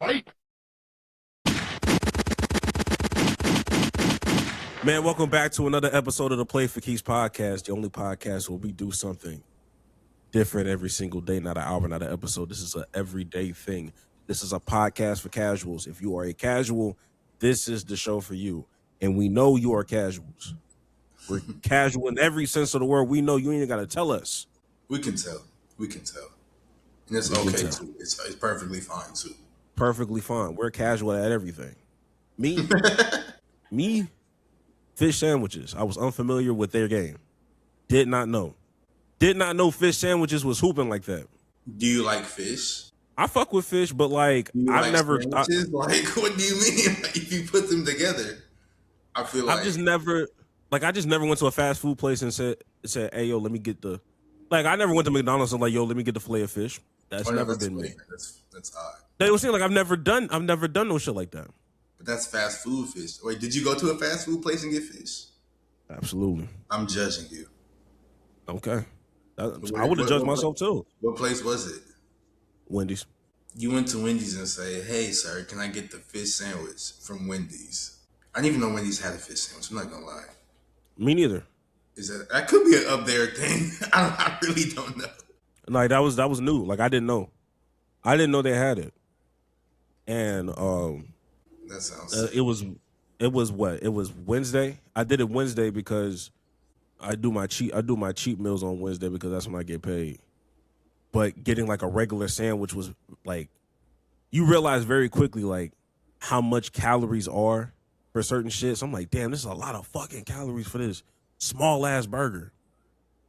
Man, welcome back to another episode of the Play for Keys podcast, the only podcast where we do something different every single day, not an hour, not an episode. This is an everyday thing. This is a podcast for casuals. If you are a casual, this is the show for you. And we know you are casuals. We're casual in every sense of the word. We know you ain't got to tell us. We can tell. And it's okay too. It's perfectly fine too. Perfectly fine. We're casual at everything. Me, fish sandwiches. I was unfamiliar with their game. Did not know fish sandwiches was hooping like that. Do you like fish? I fuck with fish, but like I've never. Like, what do you mean? If you put them together, I feel like I just never went to a fast food place and said, "Hey, yo, let me get the." Like I never went to McDonald's and like, "Yo, let me get the fillet of fish." That's never been me. That's odd. They would seem like I've never done no shit like that. But that's fast food fish. Wait, did you go to a fast food place and get fish? Absolutely. I'm judging you. Okay. I would have judged myself too. What place was it? Wendy's. You went to Wendy's and say, "Hey, sir, can I get the fish sandwich from Wendy's?" I didn't even know Wendy's had a fish sandwich. I'm not gonna lie. Me neither. That could be an up there thing? I really don't know. Like that was new. Like I didn't know they had it. And that sounds. It was what? It was Wednesday. I did it Wednesday because I do my cheat meals on Wednesday because that's when I get paid. But getting like a regular sandwich was like, you realize very quickly like how much calories are for certain shit. So I'm like, damn, this is a lot of fucking calories for this small ass burger.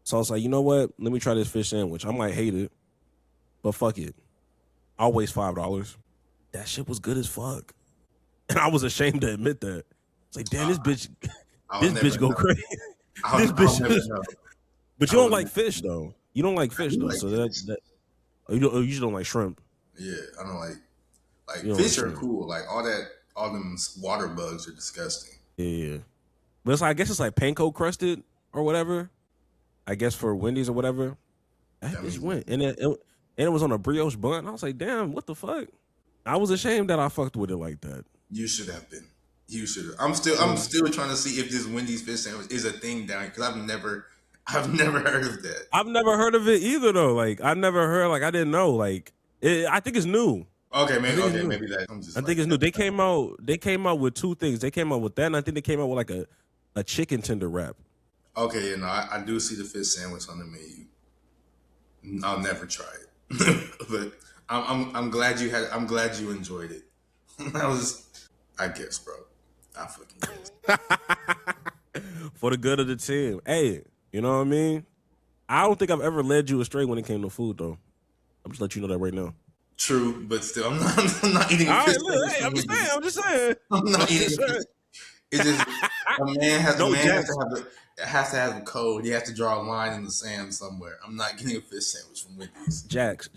So I was like, you know what? Let me try this fish sandwich. I might hate it, but fuck it. I'll waste $5. That shit was good as fuck. And I was ashamed to admit that. It's like, damn, this bitch go crazy. This bitch. But you don't like fish though. You don't like fish though. So that you usually don't like shrimp. Yeah, I don't like fish are cool. Like all them water bugs are disgusting. Yeah. But it's like, I guess it's like panko crusted or whatever. I guess for Wendy's or whatever. That bitch went. And it was on a brioche bun. I was like, damn, what the fuck? I was ashamed that I fucked with it like that. You should have been. You should have. I'm still trying to see if this Wendy's fish sandwich is a thing down here because I've never heard of that. I've never heard of it either though. Like I never heard. Like I didn't know. Like I think it's new. Okay, maybe that. I think it's new. They came out with two things. They came out with that, and I think they came out with like a chicken tender wrap. Okay, I do see the fish sandwich on the menu. I'll never try it, but I'm glad you had. I'm glad you enjoyed it. That was, I guess, bro. I fucking guess. For the good of the team. Hey, you know what I mean? I don't think I've ever led you astray when it came to food, though. I'm just letting you know that right now. True, but still, I'm not eating. All right, look, hey, I'm just saying. I'm not eating. It's just a man has to have a code. He has to draw a line in the sand somewhere. I'm not getting a fish sandwich from Wendy's. Jax,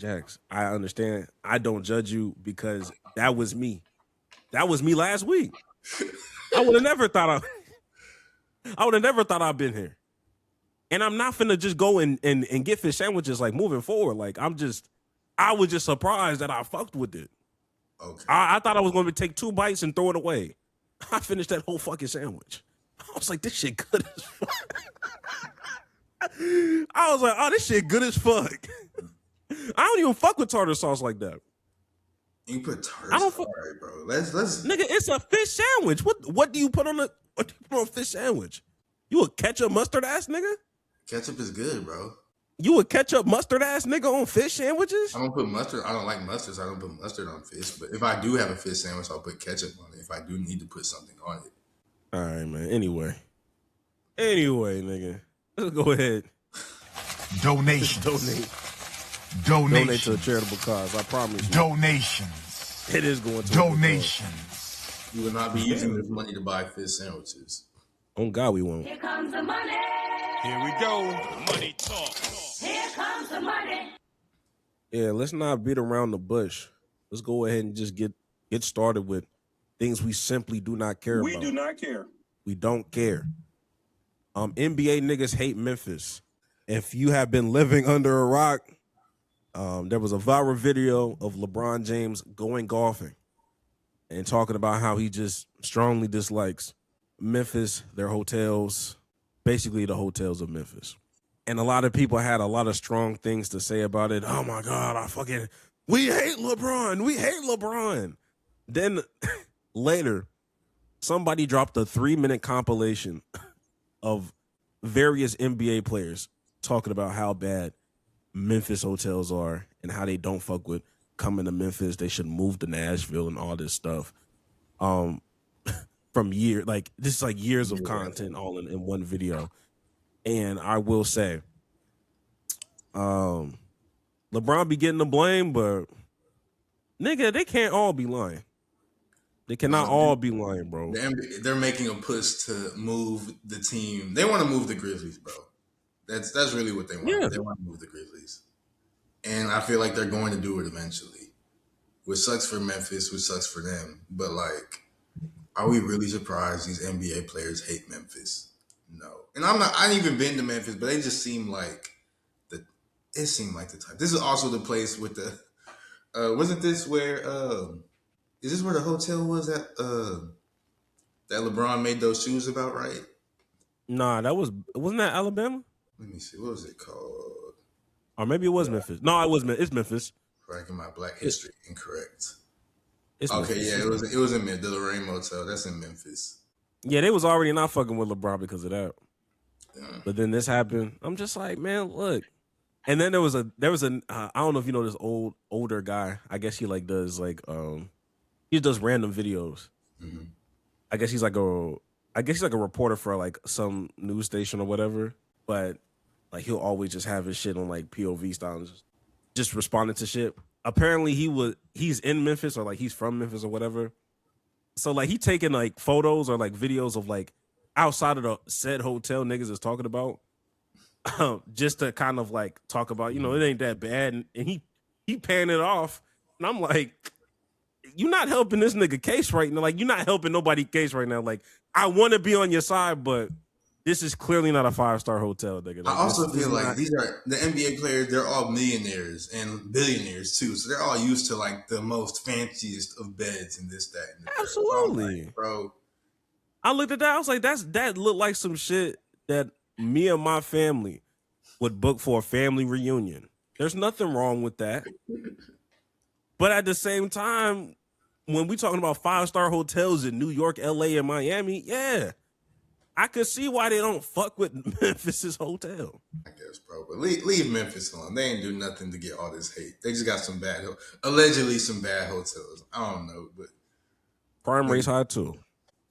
I understand. I don't judge you because that was me. That was me last week. I would have never thought I'd been here. And I'm not finna just go and get fish sandwiches like moving forward. Like I was just surprised that I fucked with it. Okay. I thought I was going to take 2 bites and throw it away. I finished that whole fucking sandwich. I was like, this shit good as fuck. I was like, oh, this shit good as fuck. I don't even fuck with tartar sauce like that. You put tartar sauce, all right, bro. Let's nigga, it's a fish sandwich. What do you put on a fish sandwich? You a ketchup mustard ass nigga? Ketchup is good, bro. You a ketchup mustard ass nigga on fish sandwiches? I don't put mustard. I don't like mustard, so I don't put mustard on fish. But if I do have a fish sandwich, I'll put ketchup on it if I do need to put something on it. All right, man. Anyway, nigga. Let's go ahead. Donations. Donate to a charitable cause. I promise you. Donations. It is going to donations. You will not be using this money to buy fish sandwiches. On God, we won't. Here comes the money. Here we go. Money talk. Here comes the money. Yeah, let's not beat around the bush. Let's go ahead and just get started with things we simply do not care about. We do not care. We don't care. NBA niggas hate Memphis. If you have been living under a rock, there was a viral video of LeBron James going golfing and talking about how he just strongly dislikes Memphis, their hotels, basically the hotels of Memphis. And a lot of people had a lot of strong things to say about it. Oh my God, we hate LeBron. We hate LeBron. Then later, somebody dropped a 3-minute compilation of various NBA players talking about how bad Memphis hotels are and how they don't fuck with coming to Memphis. They should move to Nashville and all this stuff. From years of content all in one video. And I will say, LeBron be getting the blame, but nigga, they can't all be lying. They cannot all be lying, bro. They're making a push to move the team. They want to move the Grizzlies, bro. That's really what they want. Yeah. They want to move the Grizzlies. And I feel like they're going to do it eventually. Which sucks for Memphis, which sucks for them. But, like, are we really surprised these NBA players hate Memphis? No. And I ain't even been to Memphis, but they just seem like the type. This is also the place with the wasn't this where is this where the hotel was that LeBron made those shoes about, right? Nah, wasn't that Alabama? Let me see. What was it called? Or maybe it was Memphis. No, it's Memphis. Bragging my Black history incorrect. It's okay, Memphis. Yeah, it was in the Lorraine Motel. That's in Memphis. Yeah, they was already not fucking with LeBron because of that. Yeah. But then this happened. I'm just like, man, look. And then there was a I don't know if you know this older guy. I guess he like does like he does random videos. Mm-hmm. I guess he's like a reporter for like some news station or whatever. But like he'll always just have his shit on like POV style and just responding to shit. Apparently he's in Memphis or like he's from Memphis or whatever. So like he taking like photos or like videos of like outside of the said hotel niggas is talking about, just to kind of like talk about, you know, it ain't that bad, and he paying it off, and I'm like, you're not helping this nigga case right now. Like you're not helping nobody case right now. Like I want to be on your side, but this is clearly not a 5-star hotel, nigga. Like, I also feel like these are the NBA players. They're all millionaires and billionaires too, so they're all used to like the most fanciest of beds and this, that, and the absolutely, like, bro. I looked at that. I was like, that looked like some shit that me and my family would book for a family reunion. There's nothing wrong with that, but at the same time, when we talking about 5-star hotels in New York, LA, and Miami, yeah. I could see why they don't fuck with Memphis's hotel. I guess, bro. But leave Memphis alone. They ain't do nothing to get all this hate. They just got allegedly some bad hotels. I don't know, but crime rate's high too.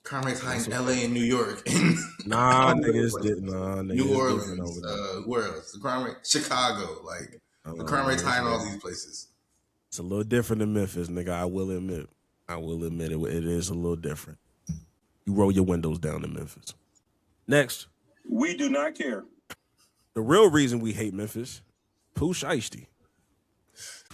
Crime rate's high in LA and New York. Nah, niggas did. New Orleans. Where else? The crime rate, Chicago. Like the crime rate's high in all these places. It's a little different than Memphis, nigga. I will admit it. It is a little different. You roll your windows down in Memphis. Next. We do not care. The real reason we hate Memphis, Shiesty.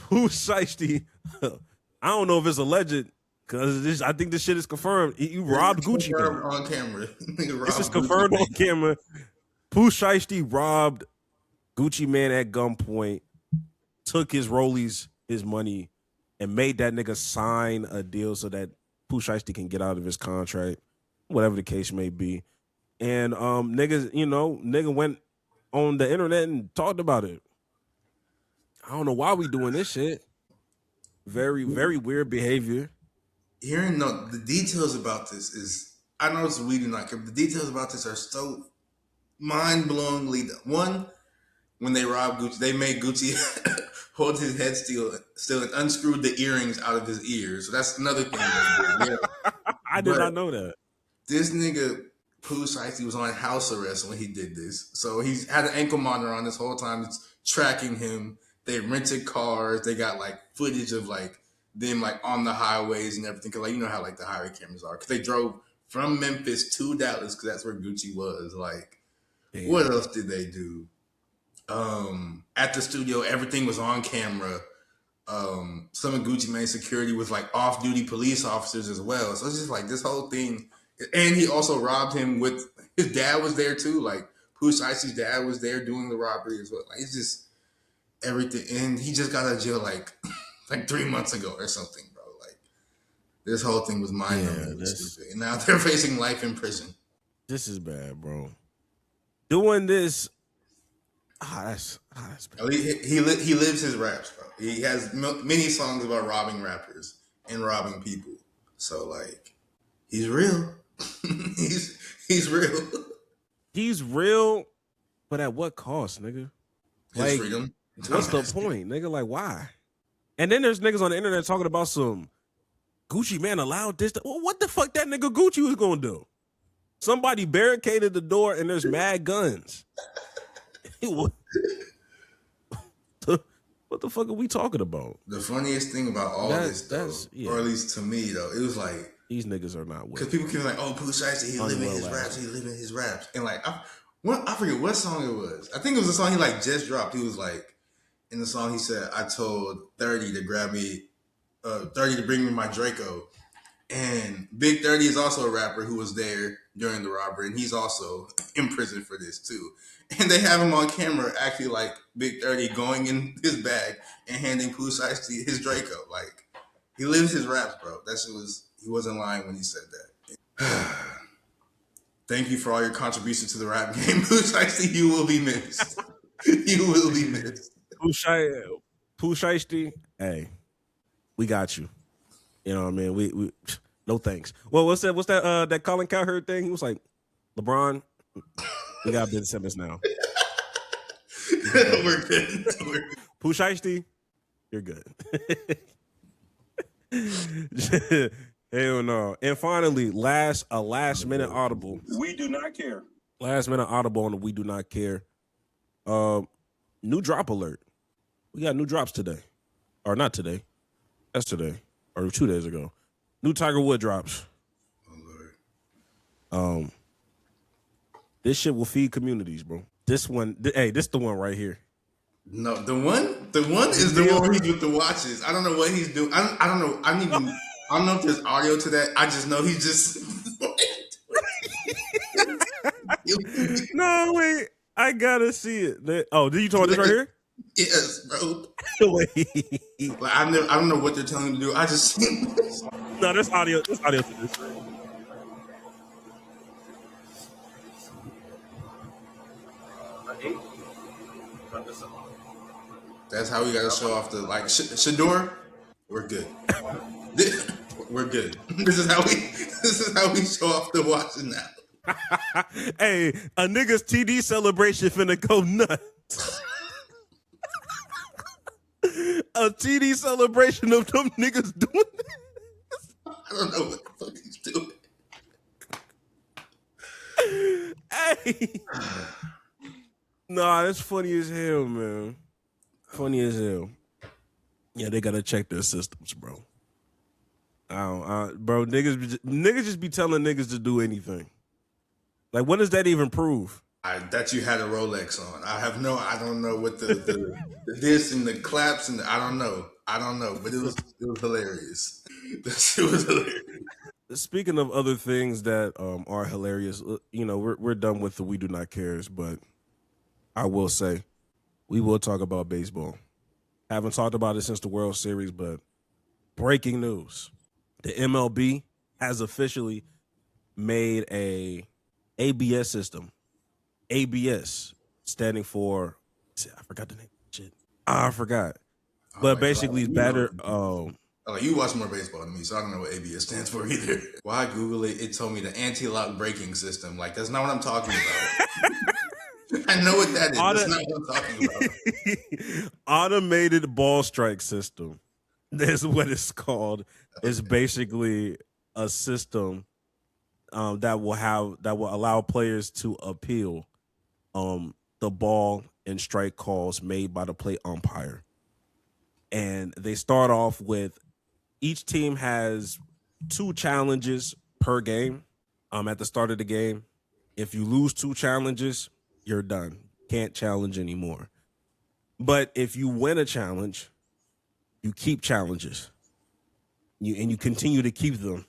Shiesty, I don't know if it's alleged, because I think this shit is confirmed. You robbed Gucci Mane. On camera. This is confirmed on camera. Shiesty robbed Gucci Mane at gunpoint, took his rollies, his money, and made that nigga sign a deal so that Shiesty can get out of his contract, whatever the case may be. And nigga went on the internet and talked about it. I don't know why we doing this shit. Very, very weird behavior. Hearing the details about this is, I know it's we do not care, but the details about this are so mind-blowingly. One, when they robbed Gucci, they made Gucci hold his head still and unscrewed the earrings out of his ears. So that's another thing they did. Yeah. I did not know that. This nigga Shiesty was on house arrest when he did this. So he's had an ankle monitor on this whole time. It's tracking him. They rented cars. They got like footage of like them like on the highways and everything. Cause like, you know how like the highway cameras are. Cause they drove from Memphis to Dallas because that's where Gucci was. Like, damn. What else did they do? At the studio, everything was on camera. Some of Gucci Mane's security was like off-duty police officers as well. So it's just like this whole thing. And he also robbed him with his dad was there too. Like Shiesty's dad was there doing the robbery as well. Like it's just everything. And he just got out of jail like 3 months ago or something, bro. Like This whole thing was mind-numbing and stupid. And now they're facing life in prison. This is bad, bro. Doing this, that's bad. He lives his raps, bro. He has many songs about robbing rappers and robbing people. So like, he's real. he's real. He's real, but at what cost, nigga? His freedom. What's the point, nigga? Like, why? And then there's niggas on the internet talking about some Gucci man allowed this. Well, what the fuck that nigga Gucci was gonna do? Somebody barricaded the door and there's mad guns. What the fuck are we talking about? The funniest thing about all this, though, or at least to me, though, it was like these niggas are not. Because people keep like, "Oh, Pooh Shiesty, he living his raps, he living his raps," and like, I forget what song it was. I think it was a song he like just dropped. He was like, in the song, he said, "I told 30 to grab me, 30 to bring me my Draco." And Big 30 is also a rapper who was there during the robbery, and he's also in prison for this too. And they have him on camera actually like Big 30 going in his bag and handing Pooh Shiesty his Draco. Like, he lives his raps, bro. That shit was, he wasn't lying when he said that. Thank you for all your contributions to the rap game, Pooh Shiesty. You will be missed. You will be missed. Pooh Shiesty, hey, we got you. You know what I mean? We no thanks. Well, what's that Colin Cowherd thing? He was like, LeBron, we got Ben Simmons now. We're good. Pooh Shiesty, you're good. Hell no. And finally, last minute audible. We do not care. Last minute audible on the We Do Not Care. New drop alert. We got new drops today. Or not today. Yesterday. Or 2 days ago. New Tiger Wood drops. Oh, Lord. This shit will feed communities, bro. This one, this the one right here. No, the one is the one where he's with the watches. I don't know what he's doing. I don't know. I don't know if there's audio to that. I just know he's just. No, wait. I gotta see it. Did you talk about this right here? Yes, bro. Wait. Like, I don't know what they're telling him to do. I just seen this. No, there's audio. There's audio to this. That's how we got to show off the Shador. We're good. We're good. This is how we show off the watching now. Hey, a nigga's TD celebration finna go nuts. A TD celebration of them niggas doing this. I don't know what the fuck he's doing. Hey. Nah, that's funny as hell, man. Funny as hell. Yeah, they gotta check their systems, bro. Bro, niggas just be telling niggas to do anything. Like, what does that even prove? That you had a Rolex on. I don't know what the this and the claps and I don't know, but it was hilarious. That shit was hilarious. Speaking of other things that are hilarious, you know, we're done with the We Do Not Cares, but I will say we will talk about baseball. Haven't talked about it since the World Series, but breaking news: the MLB has officially made a ABS system. ABS standing for, I forgot the name. Shit, I forgot. But basically, it's better. You watch more baseball than me, so I don't know what ABS stands for either. While I Google it, it told me the anti-lock braking system. Like, that's not what I'm talking about. I know what that is. That's not what I'm talking about. Automated ball strike system. That's what it's called. It's basically a system that will allow players to appeal the ball and strike calls made by the plate umpire. And they start off with, each team has 2 challenges per game at the start of the game. If you lose 2 challenges, you're done. Can't challenge anymore. But if you win a challenge, you keep challenges. You continue to keep them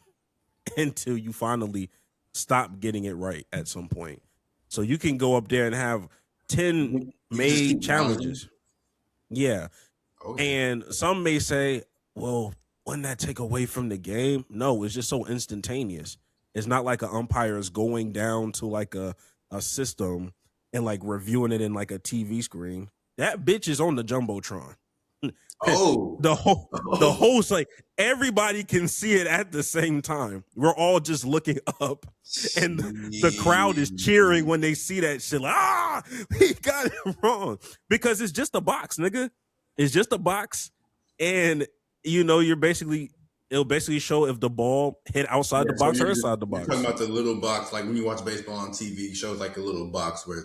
until you finally stop getting it right at some point. So you can go up there and have 10 made challenges. Yeah. Okay. And some may say, well, wouldn't that take away from the game? No, it's just so instantaneous. It's not like an umpire is going down to like a system and like reviewing it in like a TV screen. That bitch is on the jumbotron. Oh, the host, like everybody can see it at the same time. We're all just looking up, and the crowd is cheering when they see that shit. Like, he got it wrong because it's just a box, nigga. It's just a box, and it'll basically show if the ball hit outside the box or inside the box. You're talking about the little box, like when you watch baseball on TV, it shows like a little box where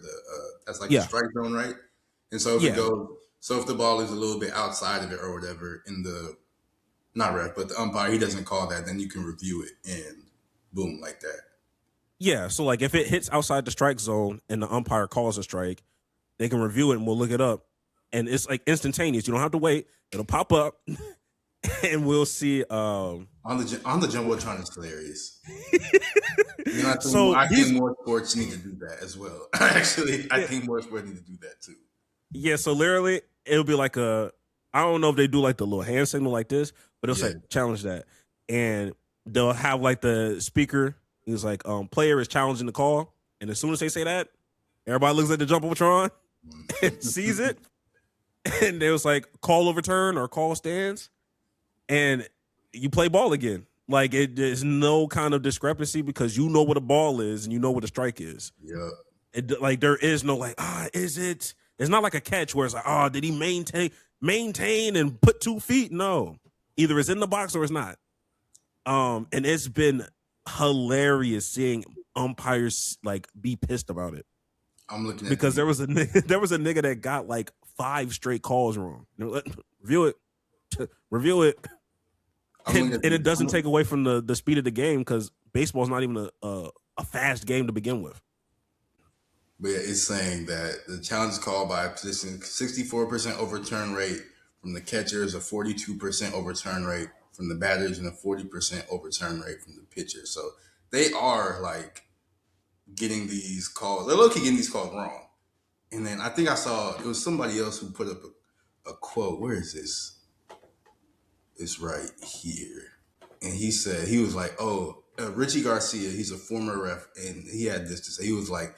that's like the strike zone, right? And so if it goes, so if the ball is a little bit outside of it or whatever, in the not ref, but the umpire, he doesn't call that, then you can review it and boom, like that. Yeah, so like if it hits outside the strike zone and the umpire calls a strike, they can review it and we'll look it up, and it's like instantaneous. You don't have to wait; it'll pop up. And we'll see on the jumbotron is hilarious. I think more sports need to do that as well. Actually, I think more sports need to do that too. Yeah, so literally it'll be like I don't know if they do like the little hand signal like this, but it'll say challenge that, and they'll have like the speaker. He's like, player is challenging the call, and as soon as they say that, everybody looks at the jumbotron and sees it, and it was like call overturn or call stands. And you play ball again. Like there's no kind of discrepancy because you know what a ball is and you know what a strike is. Yeah. Like there is no like, is it? It's not like a catch where it's like, did he maintain and put 2 feet? No. Either it's in the box or it's not. And it's been hilarious seeing umpires like be pissed about it. I'm looking at because there was a nigga that got like 5 straight calls wrong. Review it. And it doesn't take away from the speed of the game because baseball is not even a fast game to begin with. But yeah, it's saying that the challenge is called by a position 64% overturn rate from the catchers, a 42% overturn rate from the batters, and a 40% overturn rate from the pitchers. So they are like getting these calls. They're low-key getting these calls wrong. And then I think I saw it was somebody else who put up a quote. Where is this? It's right here. And he said, he was like, Richie Garcia, he's a former ref, and he had this to say. He was like,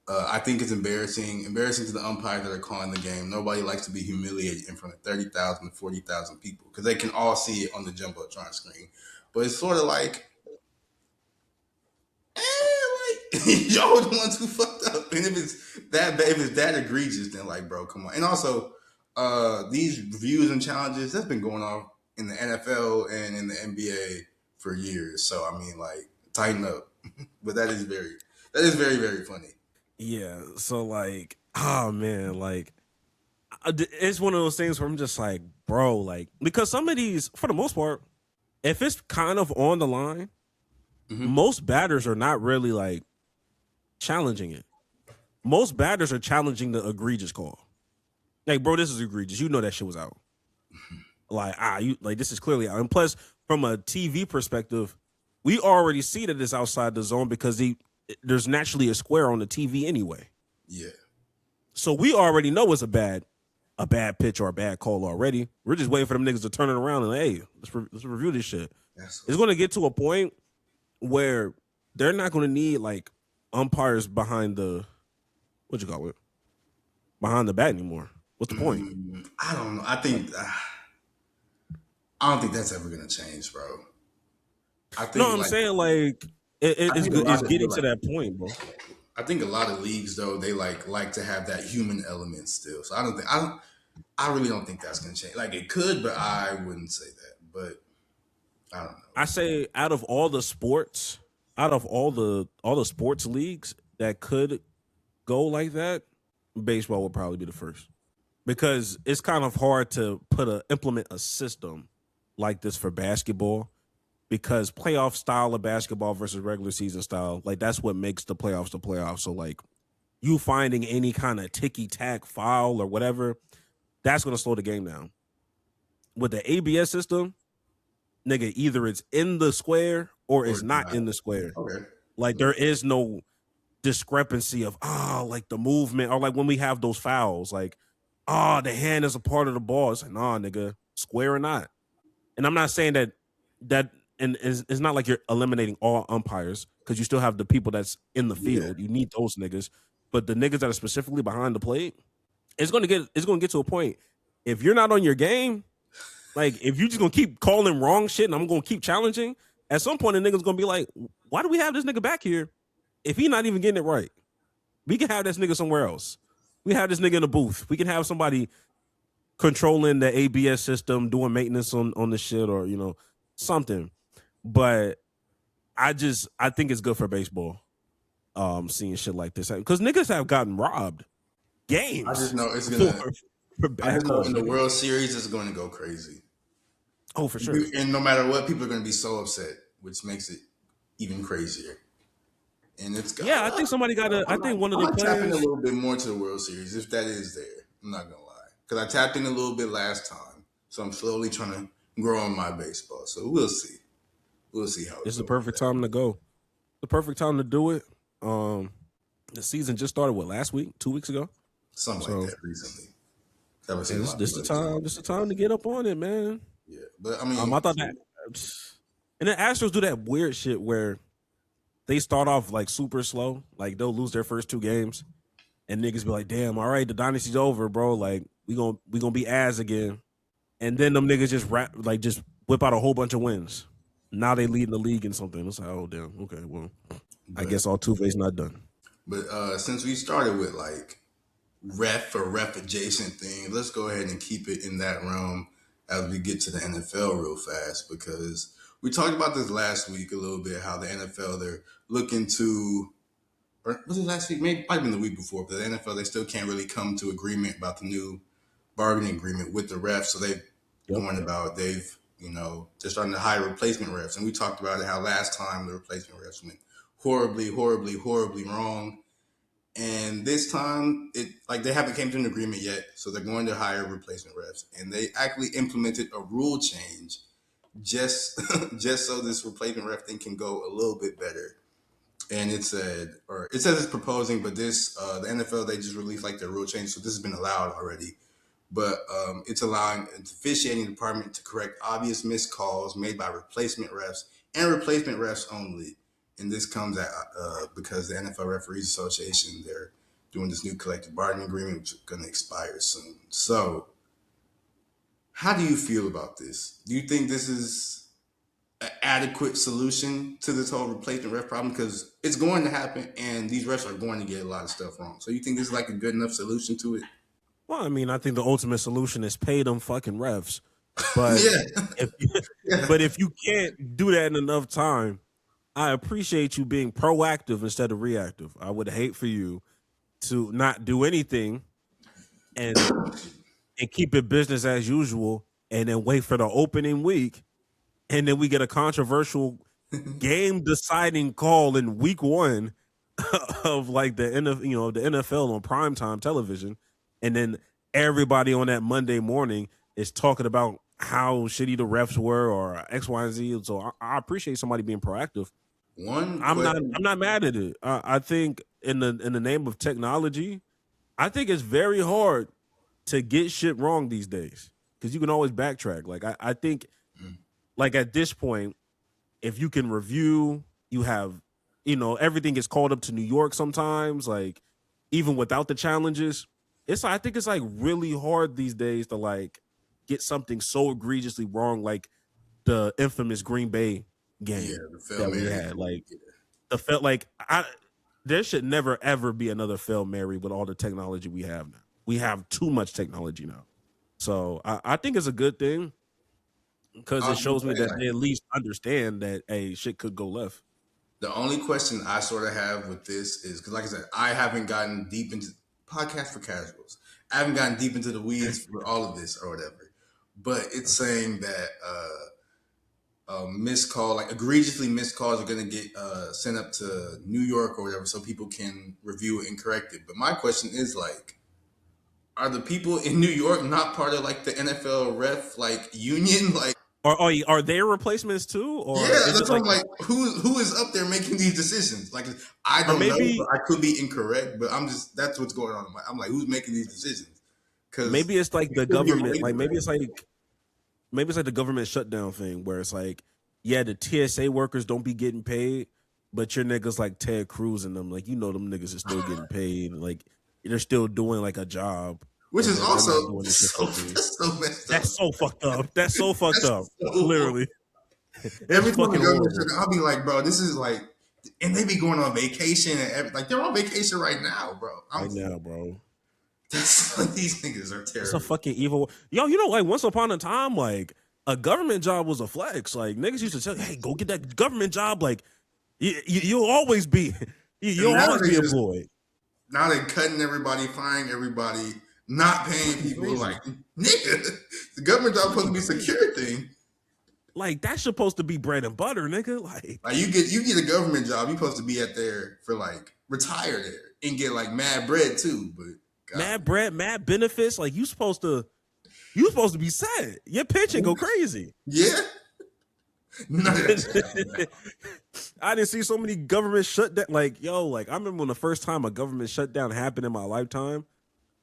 I think it's embarrassing to the umpires that are calling the game. Nobody likes to be humiliated in front of 30,000 to 40,000 people because they can all see it on the jumbotron screen. But it's sort of like, y'all the ones who fucked up. And if it's that egregious, then like, bro, come on. And also, these reviews and challenges, that's been going on in the NFL and in the NBA for years. So I mean, like, tighten up. But that is very, very funny. Yeah. So like, oh man, like it's one of those things where I'm just like, bro, like, because some of these, for the most part, if it's kind of on the line, most batters are not really like challenging it. Most batters are challenging the egregious call. Like, bro, this is egregious. You know that shit was out. This is clearly out. And plus, from a TV perspective, we already see that it's outside the zone because there's naturally a square on the TV anyway. Yeah. So we already know it's a bad pitch or a bad call already. We're just waiting for them niggas to turn it around and, hey, let's review this shit. It's going to get to a point where they're not going to need like umpires behind the behind the bat anymore. What's the point? I don't know. I don't think that's ever going to change, bro. I'm saying like it's getting to that point, bro. I think a lot of leagues though, they like to have that human element still. So I really don't think that's going to change. Like it could, but I wouldn't say that. But I don't know. I say out of all the sports leagues that could go like that, baseball would probably be the first. Because it's kind of hard to implement a system like this for basketball, because playoff style of basketball versus regular season style, like that's what makes the playoffs. So like you finding any kind of ticky-tack foul or whatever, that's going to slow the game down. With the ABS system, nigga, either it's in the square or it's not in the square. Okay. Like there is no discrepancy of, like the movement, or like when we have those fouls, like, the hand is a part of the ball. It's like, nah, nigga, square or not. And I'm not saying that and it's not like you're eliminating all umpires because you still have the people that's in the field. You need those niggas, but the niggas that are specifically behind the plate, it's gonna get to a point. If you're not on your game, like if you just gonna keep calling wrong shit and I'm gonna keep challenging, at some point the nigga's gonna be like, why do we have this nigga back here if he not even getting it right? We can have this nigga somewhere else. We have this nigga in the booth. We can have somebody controlling the ABS system, doing maintenance on the shit or something. But I think it's good for baseball. Seeing shit like this because niggas have gotten robbed games. I just know it's gonna. I just know in the World Series it's going to go crazy. Oh, for sure. And no matter what, people are going to be so upset, which makes it even crazier. And it's I think somebody got to. I think one of the players tapping a little bit more to the World Series if that is there. I'm not gonna lie because I tapped in a little bit last time, so I'm slowly trying to grow on my baseball. So we'll see. We'll see how it's the perfect time to go. The perfect time to do it. The season just started. What, last week? 2 weeks ago? Something like that recently. This the time. This the time to get up on it, man. Yeah, but I mean, I thought that. And the Astros do that weird shit where they start off like super slow, like they'll lose their first 2 games, and niggas be like, "Damn, all right, the dynasty's over, bro. Like we gonna be ass again," and then them niggas just whip out a whole bunch of wins. Now they lead the league in something. It's like, oh damn, okay, well, I guess Altuve's not done. But since we started with like ref or ref adjacent thing, let's go ahead and keep it in that realm as we get to the NFL real fast because we talked about this last week a little bit, how the NFL, they're looking to, or was it last week? Maybe might have been the week before, but the NFL, they still can't really come to agreement about the new bargaining agreement with the refs. So they're starting to hire replacement refs. And we talked about it, how last time the replacement refs went horribly, horribly, horribly wrong. And this time, they haven't came to an agreement yet, so they're going to hire replacement refs. And they actually implemented a rule change just so this replacement ref thing can go a little bit better. And it says it's proposing, but this the NFL, they just released like their rule change, so this has been allowed already. But it's allowing the officiating department to correct obvious missed calls made by replacement refs and replacement refs only. And this comes because the NFL Referees Association, they're doing this new collective bargaining agreement, which is going to expire soon. So how do you feel about this? Do you think this is an adequate solution to this whole replacement ref problem? Because it's going to happen, and these refs are going to get a lot of stuff wrong. So you think this is like a good enough solution to it? Well, I mean, I think the ultimate solution is pay them fucking refs. But if you can't do that in enough time, I appreciate you being proactive instead of reactive. I would hate for you to not do anything and keep it business as usual and then wait for the opening week and then we get a controversial game deciding call in week 1 of like the NFL on primetime television, and then everybody on that Monday morning is talking about how shitty the refs were or X, Y, and Z. So I appreciate somebody being proactive. I'm not mad at it. I think in the name of technology, I think it's very hard to get shit wrong these days because you can always backtrack. Like I think, like at this point, if you can review, you have, everything gets called up to New York sometimes. Like even without the challenges, I think it's like really hard these days to like get something so egregiously wrong, like the infamous Green Bay game that we had. Like there should never ever be another Fail Mary with all the technology we have now. We have too much technology now. So I think it's a good thing because it shows me that they at least understand that shit could go left. The only question I sort of have with this is because, like I said, I haven't gotten deep into podcast for casuals. I haven't gotten deep into the weeds for all of this or whatever. But it's saying that missed call, like egregiously missed calls, are going to get sent up to New York or whatever, so people can review it and correct it. But my question is like, are the people in New York not part of like the NFL ref like union? Like, are they replacements too? Or that's what I'm like, who is up there making these decisions? Like, I don't know. I could be incorrect, but that's what's going on. I'm like, who's making these decisions? Because maybe it's like the government. Like maybe it's like maybe it's like the government shutdown thing where it's like, yeah, the TSA workers don't be getting paid, but your niggas like Ted Cruz and them, like them niggas are still getting paid, like they're still doing like a job, Which and is they're also not doing this shit so, for free. that's so messed up. That's so fucked up. That's so fucked up. So Literally, every it's time the fucking government horrible. I'll be like, bro, this is like, and they be going on vacation and like they're on vacation right now, bro. Right now, bro. These niggas are It's terrible. a fucking evil. Yo, like once upon a time, like a government job was a flex. Like niggas used to tell you, hey, go get that government job. Like you'll always be, you'll now always they be just- employed. Now they're cutting everybody, firing everybody, not paying people. Crazy. Like, nigga, the government job supposed to be a secure thing. Like that's supposed to be bread and butter, nigga. Like Like you get a government job, you're supposed to be at there for like retire there and get like mad bread too. But God. mad bread, mad benefits. Like you supposed to be set. Your pension go crazy. Yeah. None of that. I didn't see so many government shutdown. Like, yo, like I remember when the first time a government shutdown happened in my lifetime,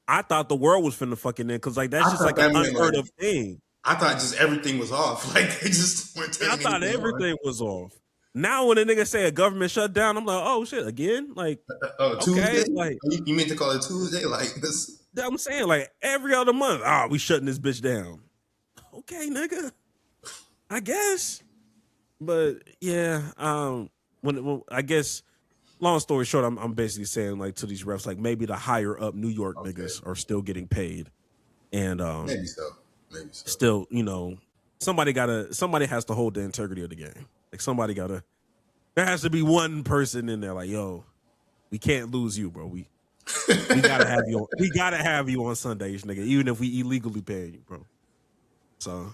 I thought the world was finna fucking end because like that's I just thought like that an meant, unheard like, of thing. I thought just everything was off. Like they just weren't I taking thought anything on. everything was off. Now when a nigga say a government shutdown, I'm like, oh shit, again? Like, Tuesday? like You meant to call it Tuesday? Like this? I'm saying, like every other month, we shutting this bitch down. Okay, nigga. I guess. But yeah, when I guess, long story short, I'm basically saying like to these refs, like maybe the higher up New York niggas are still getting paid, and Maybe so. still, somebody has to hold the integrity of the game. Like there has to be one person in there like, yo, we can't lose you, bro. We gotta have you. We gotta have you on Sundays, nigga, even if we illegally pay you, bro. So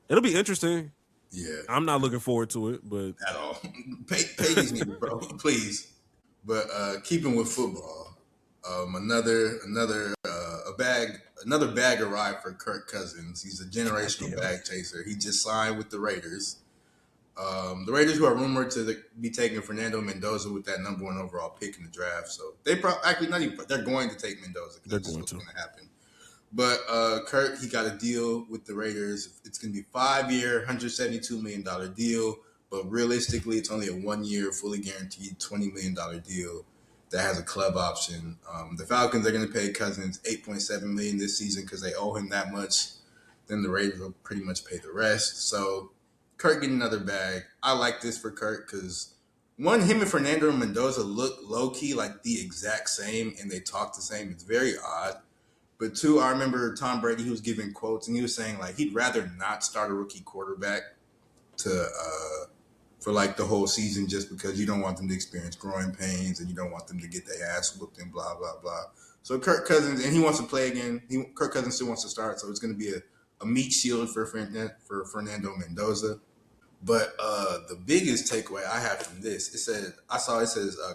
it'll be interesting. Yeah. I'm not looking forward to it, but At all. Pay these niggas, bro. Please. But keeping with football, another bag arrived for Kirk Cousins. He's a generational bag chaser. He just signed with the Raiders. The Raiders, who are rumored to be taking Fernando Mendoza with that number 1 overall pick in the draft. So they they're going to take Mendoza. They're That's going what's to. going to happen. But Kirk, he got a deal with the Raiders. It's going to be a 5-year, $172 million deal. But realistically, it's only a 1-year, fully guaranteed $20 million deal that has a club option. The Falcons are going to pay Cousins $8.7 million this season because they owe him that much. Then the Raiders will pretty much pay the rest. So Kirk getting another bag. I like this for Kirk because, one, him and Fernando Mendoza look low-key like the exact same, and they talk the same. It's very odd. But 2, I remember Tom Brady, he was giving quotes, and he was saying like he'd rather not start a rookie quarterback for like the whole season just because you don't want them to experience growing pains and you don't want them to get their ass whooped and blah, blah, blah. So Kirk Cousins, and he wants to play again. Kirk Cousins still wants to start, so it's going to be a meat shield for Fernando Mendoza. But the biggest takeaway I have from this, it says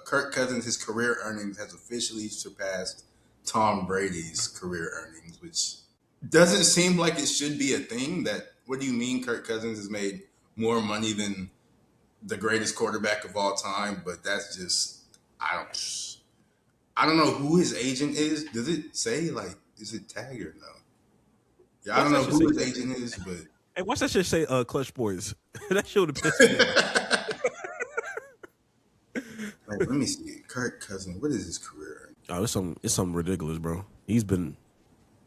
Kirk Cousins, his career earnings has officially surpassed Tom Brady's career earnings, which doesn't seem like it should be a thing. What do you mean Kirk Cousins has made more money than the greatest quarterback of all time? But that's just, I don't know who his agent is. Does it say, like, is it tag or no? Yeah, I don't know who his agent is, but hey, watch that shit say Clutch Sports. That shit would have pissed me off. like, let me see. Kirk Cousins, what is his career? Oh, it's something ridiculous, bro. He's been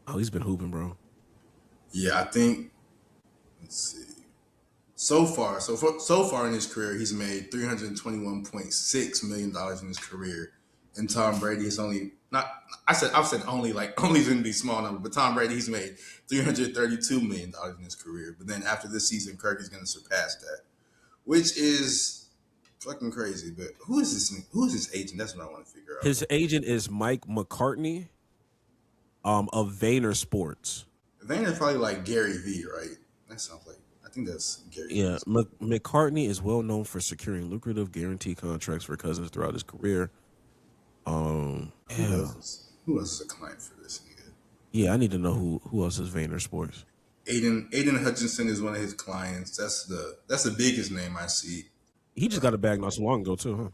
hooping, bro. Yeah, I think. Let's see. So far in his career, he's made $321.6 million in his career, and Tom Brady is only not. I've said only, like only's going to be small number, but Tom Brady, he's made $332 million in his career. But then after this season, Kirk is going to surpass that, which is fucking crazy. But who is his agent? That's what I want to figure out. His agent is Mike McCartney, of Vayner Sports. Vayner's probably like Gary V, right? That sounds like. I think that's Gary. Yeah, McCartney is well known for securing lucrative guarantee contracts for Cousins throughout his career. Who else is a client for this nigga? Yeah, I need to know who else is Vayner Sports. Aiden Hutchinson is one of his clients. That's the biggest name I see. He just got a bag not so long ago too, huh?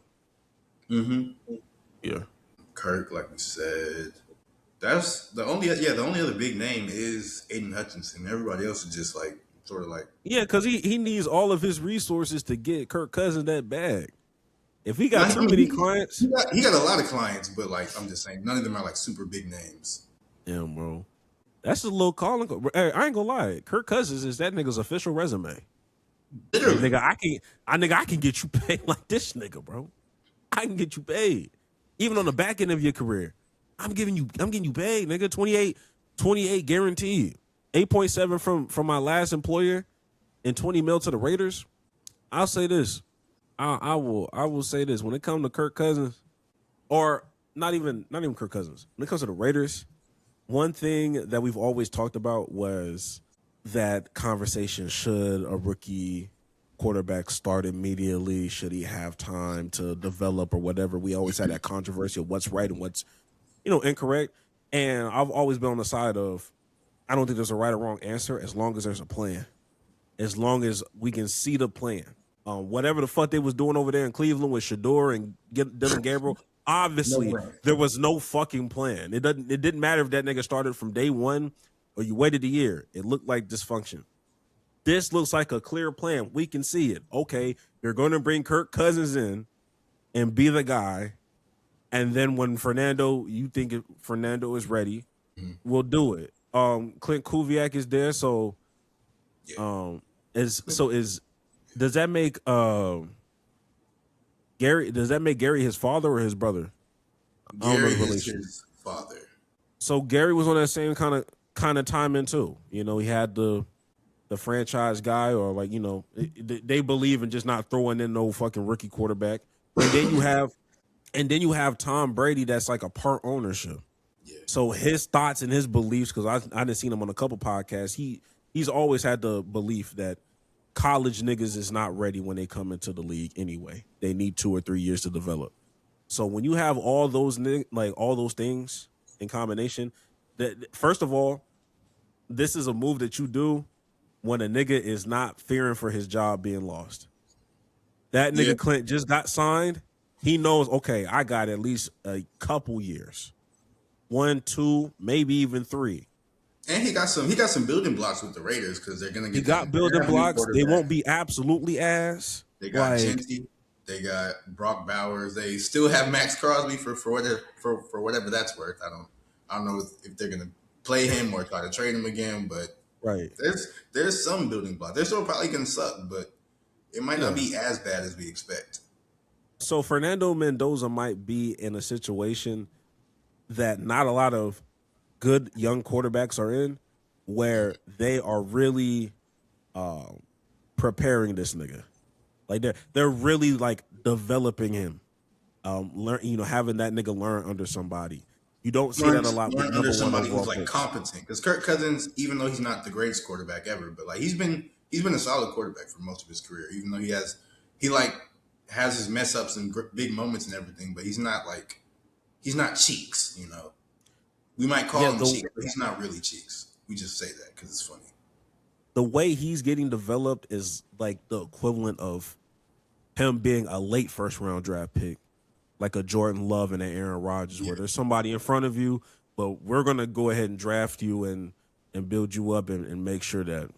Mm-hmm. Yeah. Kirk, like we said. That's the only other big name is Aiden Hutchinson. Everybody else is just like Sort of like Yeah, because he needs all of his resources to get Kirk Cousins that bag. If he got too many clients, he got a lot of clients, but like I'm just saying, none of them are like super big names. damn, bro, that's a little calling. Hey, I ain't gonna lie, Kirk Cousins is that nigga's official resume. Like, Literally, nigga, I can get you paid like this nigga, bro. I can get you paid. Even on the back end of your career. I'm getting you paid, nigga. 28 guaranteed. 8.7 from my last employer and 20 mil to the Raiders. I'll say this. I will say this. When it comes to Kirk Cousins, or not even Kirk Cousins, when it comes to the Raiders, one thing that we've always talked about was that conversation: should a rookie quarterback start immediately? Should he have time to develop or whatever? We always had that controversy of what's right and what's, incorrect. And I've always been on the side of, I don't think there's a right or wrong answer as long as there's a plan. As long as we can see the plan. Whatever the fuck they was doing over there in Cleveland with Shador and Dylan Gabriel, obviously there was no fucking plan. It didn't matter if that nigga started from day one or you waited a year. It looked like dysfunction. This looks like a clear plan. We can see it. Okay, you're going to bring Kirk Cousins in and be the guy. And then when you think Fernando is ready, we'll do it. Clint Kubiak is there, so does that make Gary? Does that make Gary his father or his brother? Gary is his father. So Gary was on that same kind of timing too. He had the franchise guy, or like they believe in just not throwing in no fucking rookie quarterback. And then you have Tom Brady, that's like a part ownership. Yeah. So his thoughts and his beliefs, because I done seen him on a couple podcasts. He's always had the belief that college niggas is not ready when they come into the league anyway. They need 2 or 3 years to develop. So when you have all those things in combination, that first of all, this is a move that you do when a nigga is not fearing for his job being lost. That nigga Clint just got signed. He knows, okay, I got at least a couple years. 1, 2, maybe even 3. And he got some building blocks with the Raiders because they're gonna get. He got building blocks. They won't be absolutely ass. They got Shiesty. They got Brock Bowers. They still have Max Crosby for whatever that's worth. I don't know if they're gonna play him or try to trade him again. But there's some building blocks. They're still probably gonna suck, but it might not be as bad as we expect. So Fernando Mendoza might be in a situation that not a lot of good young quarterbacks are in, where they are really preparing this nigga. Like they're really like developing him. Having that nigga learn under somebody. You don't see that a lot with under somebody who's like competent. Because Kirk Cousins, even though he's not the greatest quarterback ever, but like he's been a solid quarterback for most of his career. Even though he has his mess ups and big moments and everything, but he's not Cheeks. We might call him Cheeks, but he's not really Cheeks. We just say that because it's funny. The way he's getting developed is like the equivalent of him being a late first round draft pick, like a Jordan Love and an Aaron Rodgers, where there's somebody in front of you, but we're gonna go ahead and draft you and build you up and make sure that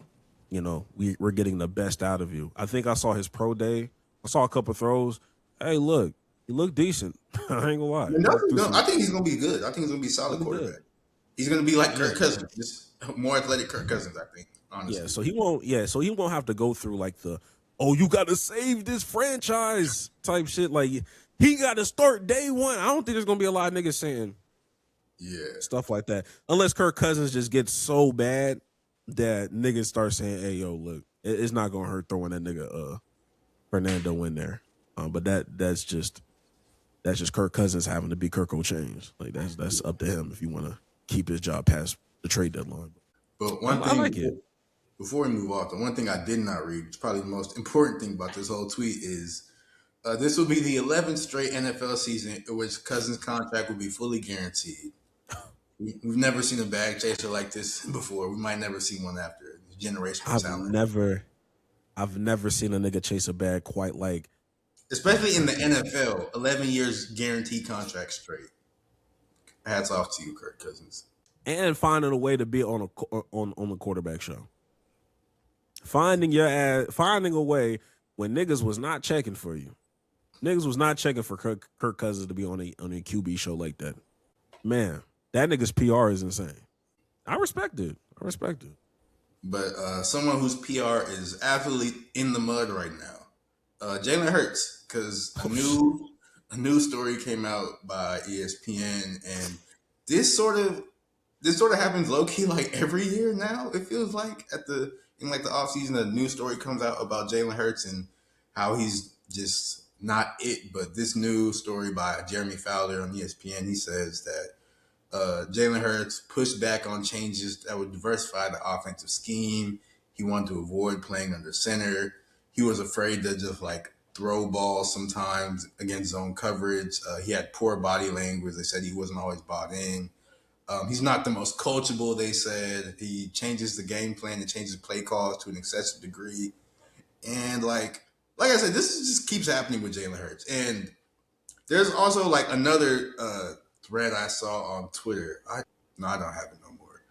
we're getting the best out of you. I think I saw his pro day. I saw a couple throws. Hey, look, he looked decent. I ain't gonna lie. I think he's gonna be good. I think he's gonna be a solid quarterback. Good. He's gonna be like Kirk Cousins, just more athletic Kirk Cousins, I think. Honestly. Yeah, so he won't have to go through like you gotta save this franchise type shit. Like he gotta start day one. I don't think there's gonna be a lot of niggas saying stuff like that. Unless Kirk Cousins just gets so bad that niggas start saying, hey, yo, look, it's not gonna hurt throwing that nigga Fernando in there. But that's just Kirk Cousins having to be Kirk O'Chains. Like that's up to him if you want to keep his job past the trade deadline. But one thing, I like it. Before we move off, the one thing I did not read, which is probably the most important thing about this whole tweet, is this will be the 11th straight NFL season in which Cousins' contract will be fully guaranteed. We've never seen a bag chaser like this before. We might never see one after. Generational talent. I've never seen a nigga chase a bag quite like. Especially in the NFL, 11 years guaranteed contract straight. Hats off to you, Kirk Cousins. And finding a way to be on the quarterback show. finding your ass, finding a way when niggas was not checking for you. Niggas was not checking for Kirk Cousins to be on a QB show like that. Man, that nigga's PR is insane. I respect it. But someone whose PR is absolutely in the mud right now, Jalen Hurts, because a new story came out by ESPN, and this sort of happens low key like every year now. It feels like in like the offseason, a new story comes out about Jalen Hurts and how he's just not it. But this new story by Jeremy Fowler on ESPN, he says that Jalen Hurts pushed back on changes that would diversify the offensive scheme. He wanted to avoid playing under center. He was afraid to just like throw balls sometimes against zone coverage. He had poor body language. They said he wasn't always bought in. He's not the most coachable, they said. He changes the game plan and changes play calls to an excessive degree. And like I said, this just keeps happening with Jalen Hurts. And there's also like another thread I saw on Twitter. I don't have it no more.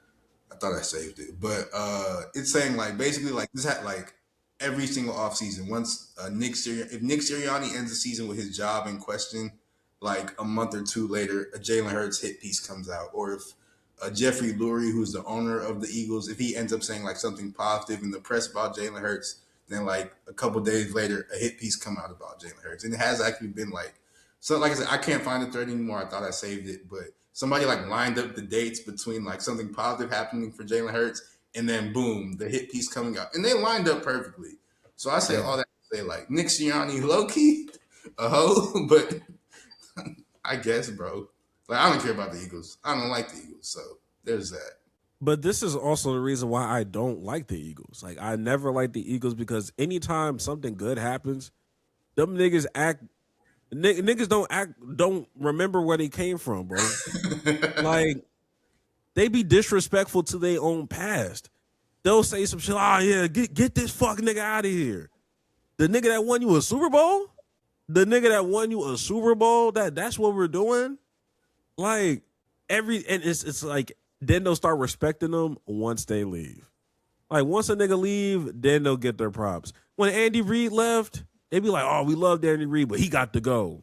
I thought I saved it. But it's saying like basically like this had like every single offseason. Once if Nick Sirianni ends the season with his job in question, like a month or two later, a Jalen Hurts hit piece comes out. Or if Jeffrey Lurie, who's the owner of the Eagles, if he ends up saying like something positive in the press about Jalen Hurts, then like a couple days later, a hit piece come out about Jalen Hurts. And it has actually been like, so like I said, I can't find the thread anymore. I thought I saved it, but somebody like lined up the dates between like something positive happening for Jalen Hurts and then boom, the hit piece coming out. And they lined up perfectly. So I say all that to say like Nick Sirianni, low-key, a hoe, but I guess, bro. Like, I don't care about the Eagles. I don't like the Eagles, so there's that. But this is also the reason why I don't like the Eagles. Like, I never like the Eagles because anytime something good happens, them niggas don't remember where they came from, bro. Like, they be disrespectful to their own past. They'll say some shit, get this fucking nigga out of here. The nigga that won you a Super Bowl? That's what we're doing? Like, it's like, then they'll start respecting them once they leave. Like, once a nigga leave, then they'll get their props. When Andy Reid left, they be like, oh, we loved Andy Reid, but he got to go.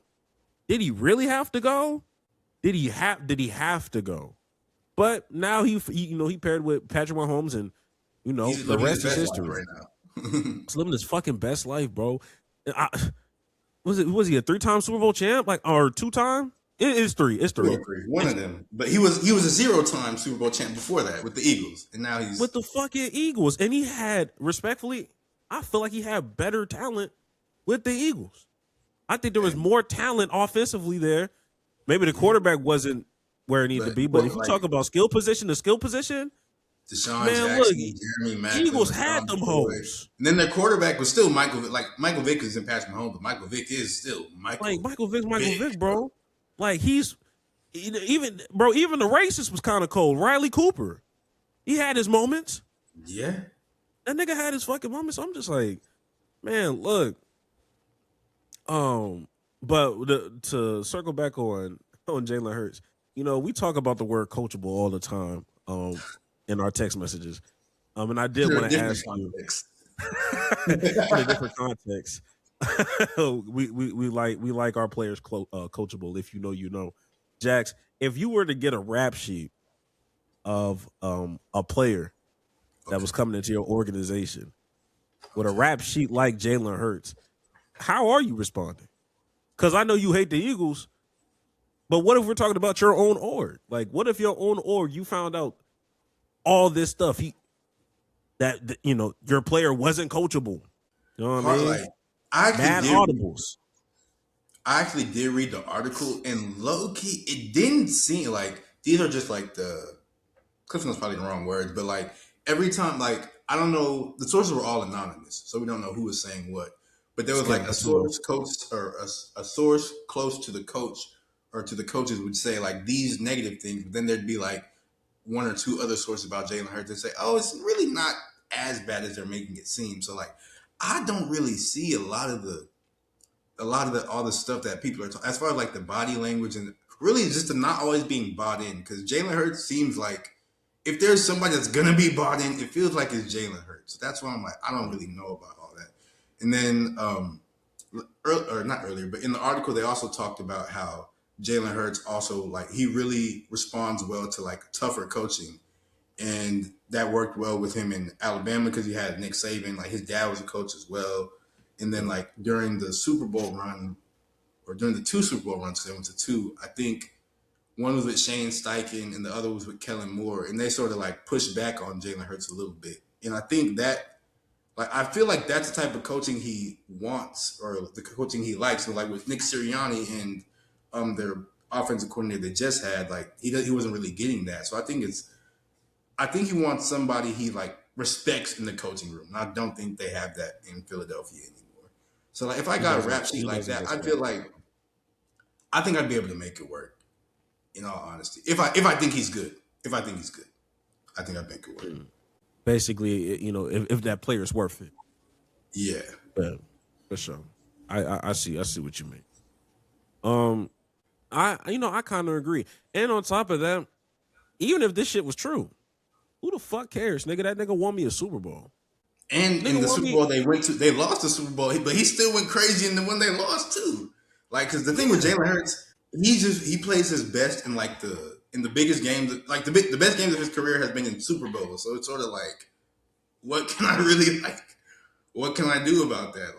Did he really have to go? Did he have to go? But now he paired with Patrick Mahomes, and the rest is history right now. He's living his fucking best life, bro. Was he a 3-time Super Bowl champ? Like, or 2-time? It is 3. It's 3. One of them. But he was a 0-time Super Bowl champ before that with the Eagles. And now he's with the fucking Eagles. And he had, respectfully, I feel like he had better talent with the Eagles. I think there was more talent offensively there. Maybe the quarterback wasn't where it needed to be, but if you talk about skill position, Deshaun Jackson, Jeremy Maclin, Eagles had them hoes. And then their quarterback was still Michael Vick. Like, Michael Vick is in Patrick Mahomes, but Michael Vick is still Michael Vick, bro. Like, he's even the racist was kind of cold. Riley Cooper, he had his moments. Yeah, that nigga had his fucking moments. I'm just like, man, look. But to circle back on Jalen Hurts, we talk about the word coachable all the time. In our text messages, and I did want to ask you in a different context. we like our players coachable. If you know, Jax, if you were to get a rap sheet of a player that was coming into your organization with a rap sheet like Jalen Hurts, how are you responding? Because I know you hate the Eagles, but what if we're talking about your own org? Like, what if your own org, you found out all this stuff, your player wasn't coachable. You know what I mean? Audibles. I actually did read the article, and low key, it didn't seem like these are just like the Cliff Notes, probably the wrong words, but like every time, like I don't know, the sources were all anonymous, so we don't know who was saying what. But there was like a source a source close to the coach or to the coaches would say like these negative things, but then there'd be like one or two other sources about Jalen Hurts and say, oh, it's really not as bad as they're making it seem. So like, I don't really see a lot of all the stuff that people are talking, as far as like the body language and really just the not always being bought in. Cause Jalen Hurts seems like if there's somebody that's gonna be bought in, it feels like it's Jalen Hurts. That's why I'm like, I don't really know about all that. And then, or not earlier, but in the article, they also talked about how Jalen Hurts also like he really responds well to like tougher coaching, and that worked well with him in Alabama because he had Nick Saban. Like his dad was a coach as well, and then like during the Super Bowl run, or during the 2 Super Bowl runs, because they went to 2, I think one was with Shane Steichen and the other was with Kellen Moore, and they sort of like pushed back on Jalen Hurts a little bit. And I think that, like, I feel like that's the type of coaching he wants or the coaching he likes. So, like with Nick Sirianni and their offensive coordinator they just had, like he wasn't really getting that. So I think he wants somebody he like respects in the coaching room. And I don't think they have that in Philadelphia anymore. So like if I got a rap sheet like that, I feel like I think I'd be able to make it work. In all honesty, if I think he's good, I think I'd make it work. Basically, you know, if that player is worth it. Yeah, for sure. I see what you mean. I kind of agree. And on top of that, even if this shit was true, who the fuck cares, nigga? That nigga won me a Super Bowl. And in the Super Bowl they lost the Super Bowl, but he still went crazy in the one they lost too. Like, because the thing with Jalen Hurts, he plays his best in like the biggest games, like the best games of his career has been in Super Bowls. So it's sort of like, what can I really like? What can I do about that?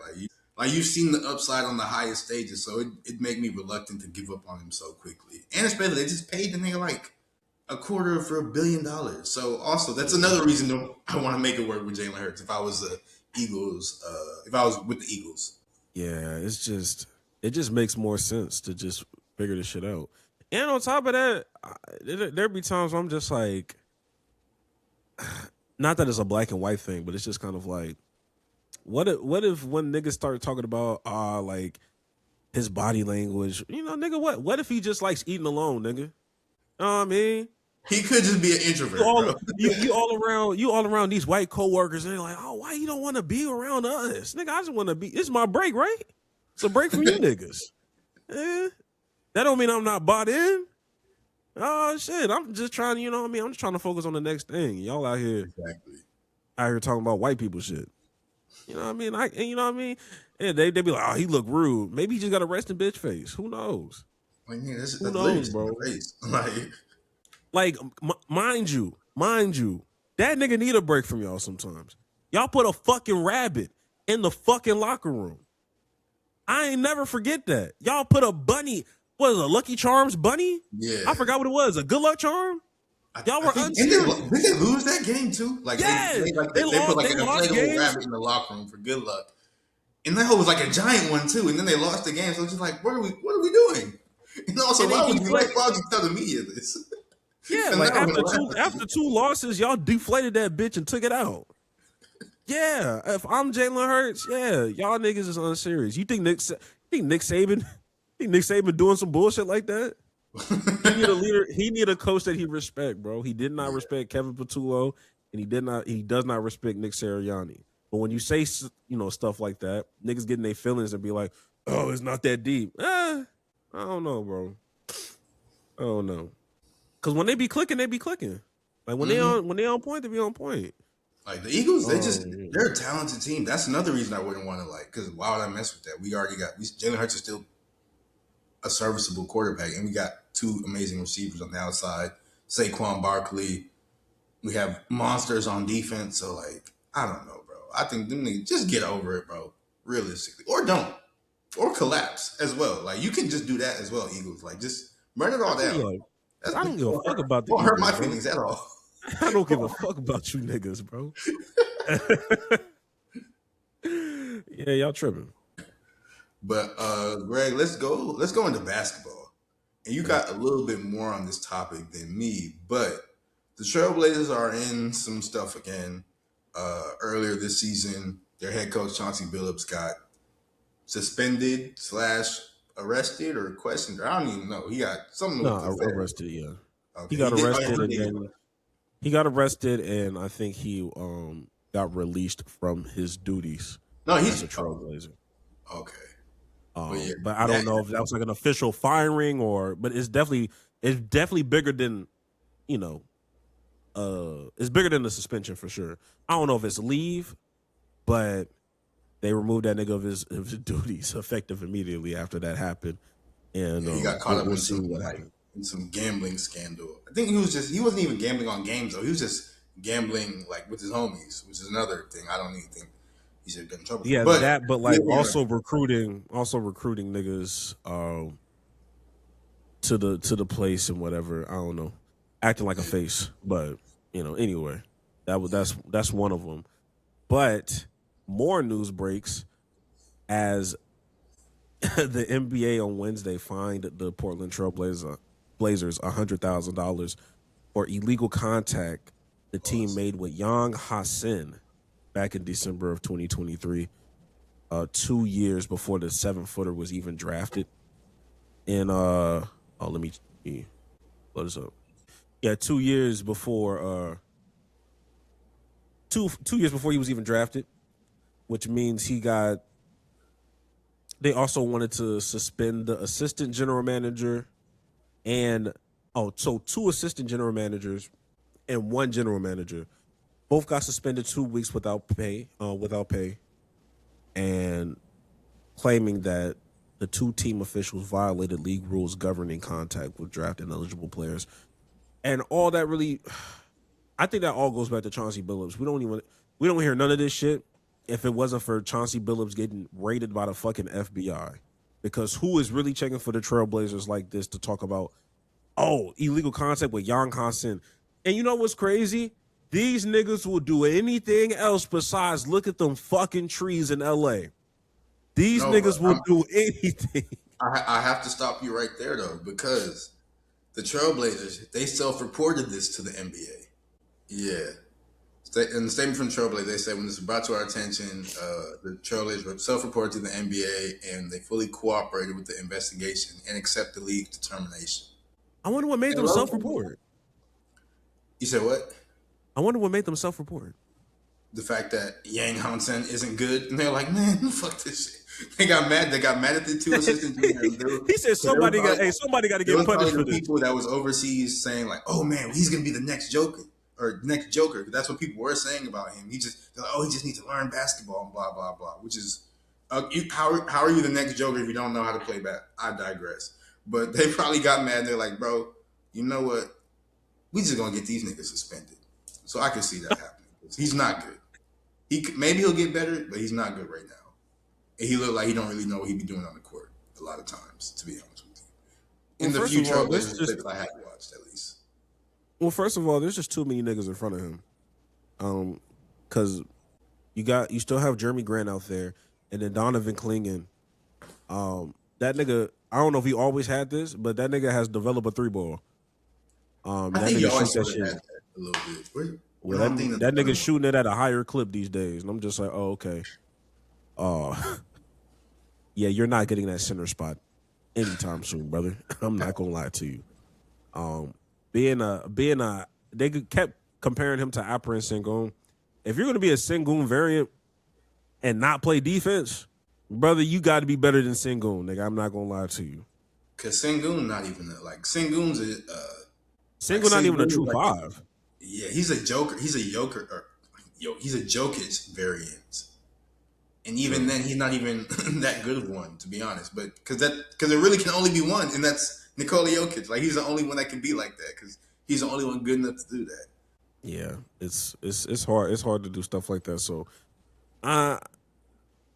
Like you've seen the upside on the highest stages, so it made me reluctant to give up on him so quickly. And especially they just paid the nigga like $250 million. So also that's another reason I want to make it work with Jalen Hurts. If I was the Eagles, if I was with the Eagles, yeah, it just makes more sense to just figure this shit out. And on top of that, there be times where I'm just like, not that it's a black and white thing, but it's just kind of like, what if when niggas start talking about like his body language, you know, nigga, what if he just likes eating alone, nigga? You know what I mean? He could just be an introvert, bro. You all around these white coworkers, and they're like, oh, why you don't want to be around us? Nigga, I just want to be, it's my break, right? It's a break from you niggas. That don't mean I'm not bought in. Oh shit, I'm just trying to, you know what I mean? I'm just trying to focus on the next thing. Y'all out here talking about white people shit. You know what I mean? You know what I mean? And they be like, oh, he look rude. Maybe he just got a resting bitch face. Who knows? Like, yeah, who knows, bro? Like, mind you, that nigga need a break from y'all sometimes. Y'all put a fucking rabbit in the fucking locker room. I ain't never forget that. Y'all put a bunny. What is it, a Lucky Charms bunny? Yeah. I forgot what it was. A good luck charm? Y'all were unserious. Did they lose that game too? Like, yes. they put like an inflatable rabbit in the locker room for good luck. And that was like a giant one too. And then they lost the game. So it's just like, what are we doing? And also, why would you tell the media this? Yeah, like after two losses, y'all deflated that bitch and took it out. Yeah, if I'm Jalen Hurts, yeah, y'all niggas is unserious. You think Nick Saban doing some bullshit like that? He need a leader. He need a coach that he respect, bro. He did not respect Kevin Patullo, and he does not respect Nick Sirianni. But when you say, you know, stuff like that, niggas getting their feelings and be like, oh, it's not that deep. I don't know, bro. I don't know. Because when they be clicking, they be clicking. Like when they on point, they be on point. Like the Eagles, they're a talented team. That's another reason I wouldn't want to because why would I mess with that? We already got Jalen Hurts is still a serviceable quarterback, and we got 2 amazing receivers on the outside. Saquon Barkley. We have monsters on defense. So like, I don't know, bro. I think them niggas just get over it, bro. Realistically, or don't, or collapse as well. Like you can just do that as well, Eagles. Like just burn it all down. I don't give a fuck about the Eagles. Don't hurt my bro. feelings at all. I don't give a fuck about you niggas, bro. Yeah, y'all tripping. But Greg, let's go into basketball. And you got a little bit more on this topic than me, but the Trailblazers are in some stuff again. Earlier this season, their head coach Chauncey Billups got suspended / arrested or questioned. I don't even know. He got something. Arrested. Yeah, okay. He got arrested and he got arrested, and I think he got released from his duties. No, he's a Trailblazer. Okay. But I don't know if that was like an official firing but it's definitely bigger than, you know, it's bigger than the suspension for sure. I don't know if it's leave, but they removed that nigga of his duties effective immediately after that happened. And He got caught up we'll in see some what happens. in some gambling scandal. I think he wasn't even gambling on games though. He was just gambling like with his homies, which is another thing. I don't even think he should get in trouble. Yeah, but like also recruiting niggas to the place and whatever. I don't know, acting like a face, but anyway, that's one of them. But more news breaks as the NBA on Wednesday fined the Portland Trail Blazers $100,000 for illegal contact the team made with Yang Hassan back in December of 2023, 2 years before the 7-footer was even drafted. And let me load this up. Yeah, 2 years before 2 years before he was even drafted, which means they also wanted to suspend the assistant general manager and so 2 assistant general managers and 1 general manager both got suspended 2 weeks without pay, and claiming that the 2 team officials violated league rules governing contact with draft ineligible players. And all that really, I think that all goes back to Chauncey Billups. We don't hear none of this shit if it wasn't for Chauncey Billups getting raided by the fucking FBI. Because who is really checking for the Trailblazers like this to talk about, illegal contact with Yang Hassan? And you know what's crazy? These niggas will do anything else besides look at them fucking trees in LA. These niggas will do anything. I have to stop you right there though, because the Trailblazers, they self-reported this to the NBA. Yeah. In the statement from Trailblazers, they said when this was brought to our attention, the Trailblazers were self-reported to the NBA and they fully cooperated with the investigation and accept the league's determination. I wonder what made them self-report. You said what? I wonder what made them self-report. The fact that Yang Hansen isn't good, and they're like, man, fuck this shit. They got mad at the 2 assistant GMs. He said somebody got to get punished for this. People that was overseas saying like, oh man, he's gonna be the next Joker or next Joker. That's what people were saying about him. They're like, he just needs to learn basketball and blah blah blah. Which is, how are you the next Joker if you don't know how to play I digress. But they probably got mad. They're like, bro, you know what? We just gonna get these niggas suspended. So I can see that happening. He's not good. Maybe he'll get better, but he's not good right now. And he looked like he don't really know what he be doing on the court a lot of times, to be honest with you. In the future, I had watched at least. Well, first of all, there's just too many niggas in front of him. Because you still have Jeremy Grant out there, and then Donovan Clingan. That nigga, I don't know if he always had this, but that nigga has developed a 3-ball. I think he always had that a little bit. That nigga's shooting it at a higher clip these days, and I'm just like, okay. Yeah, you're not getting that center spot anytime soon, brother. I'm not gonna lie to you. They kept comparing him to Alperen Sengun. If you're gonna be a Sengun variant and not play defense, brother, you got to be better than Sengun, nigga. I'm not gonna lie to you. Cause Sengun not even Sengun's not even a true 5. Yeah, he's a Joker. He's a Jokic variant. And even then, he's not even that good of one, to be honest. But because there really can only be one, and that's Nikola Jokic. Like, he's the only one that can be like that because he's the only one good enough to do that. Yeah, it's hard. It's hard to do stuff like that. So, I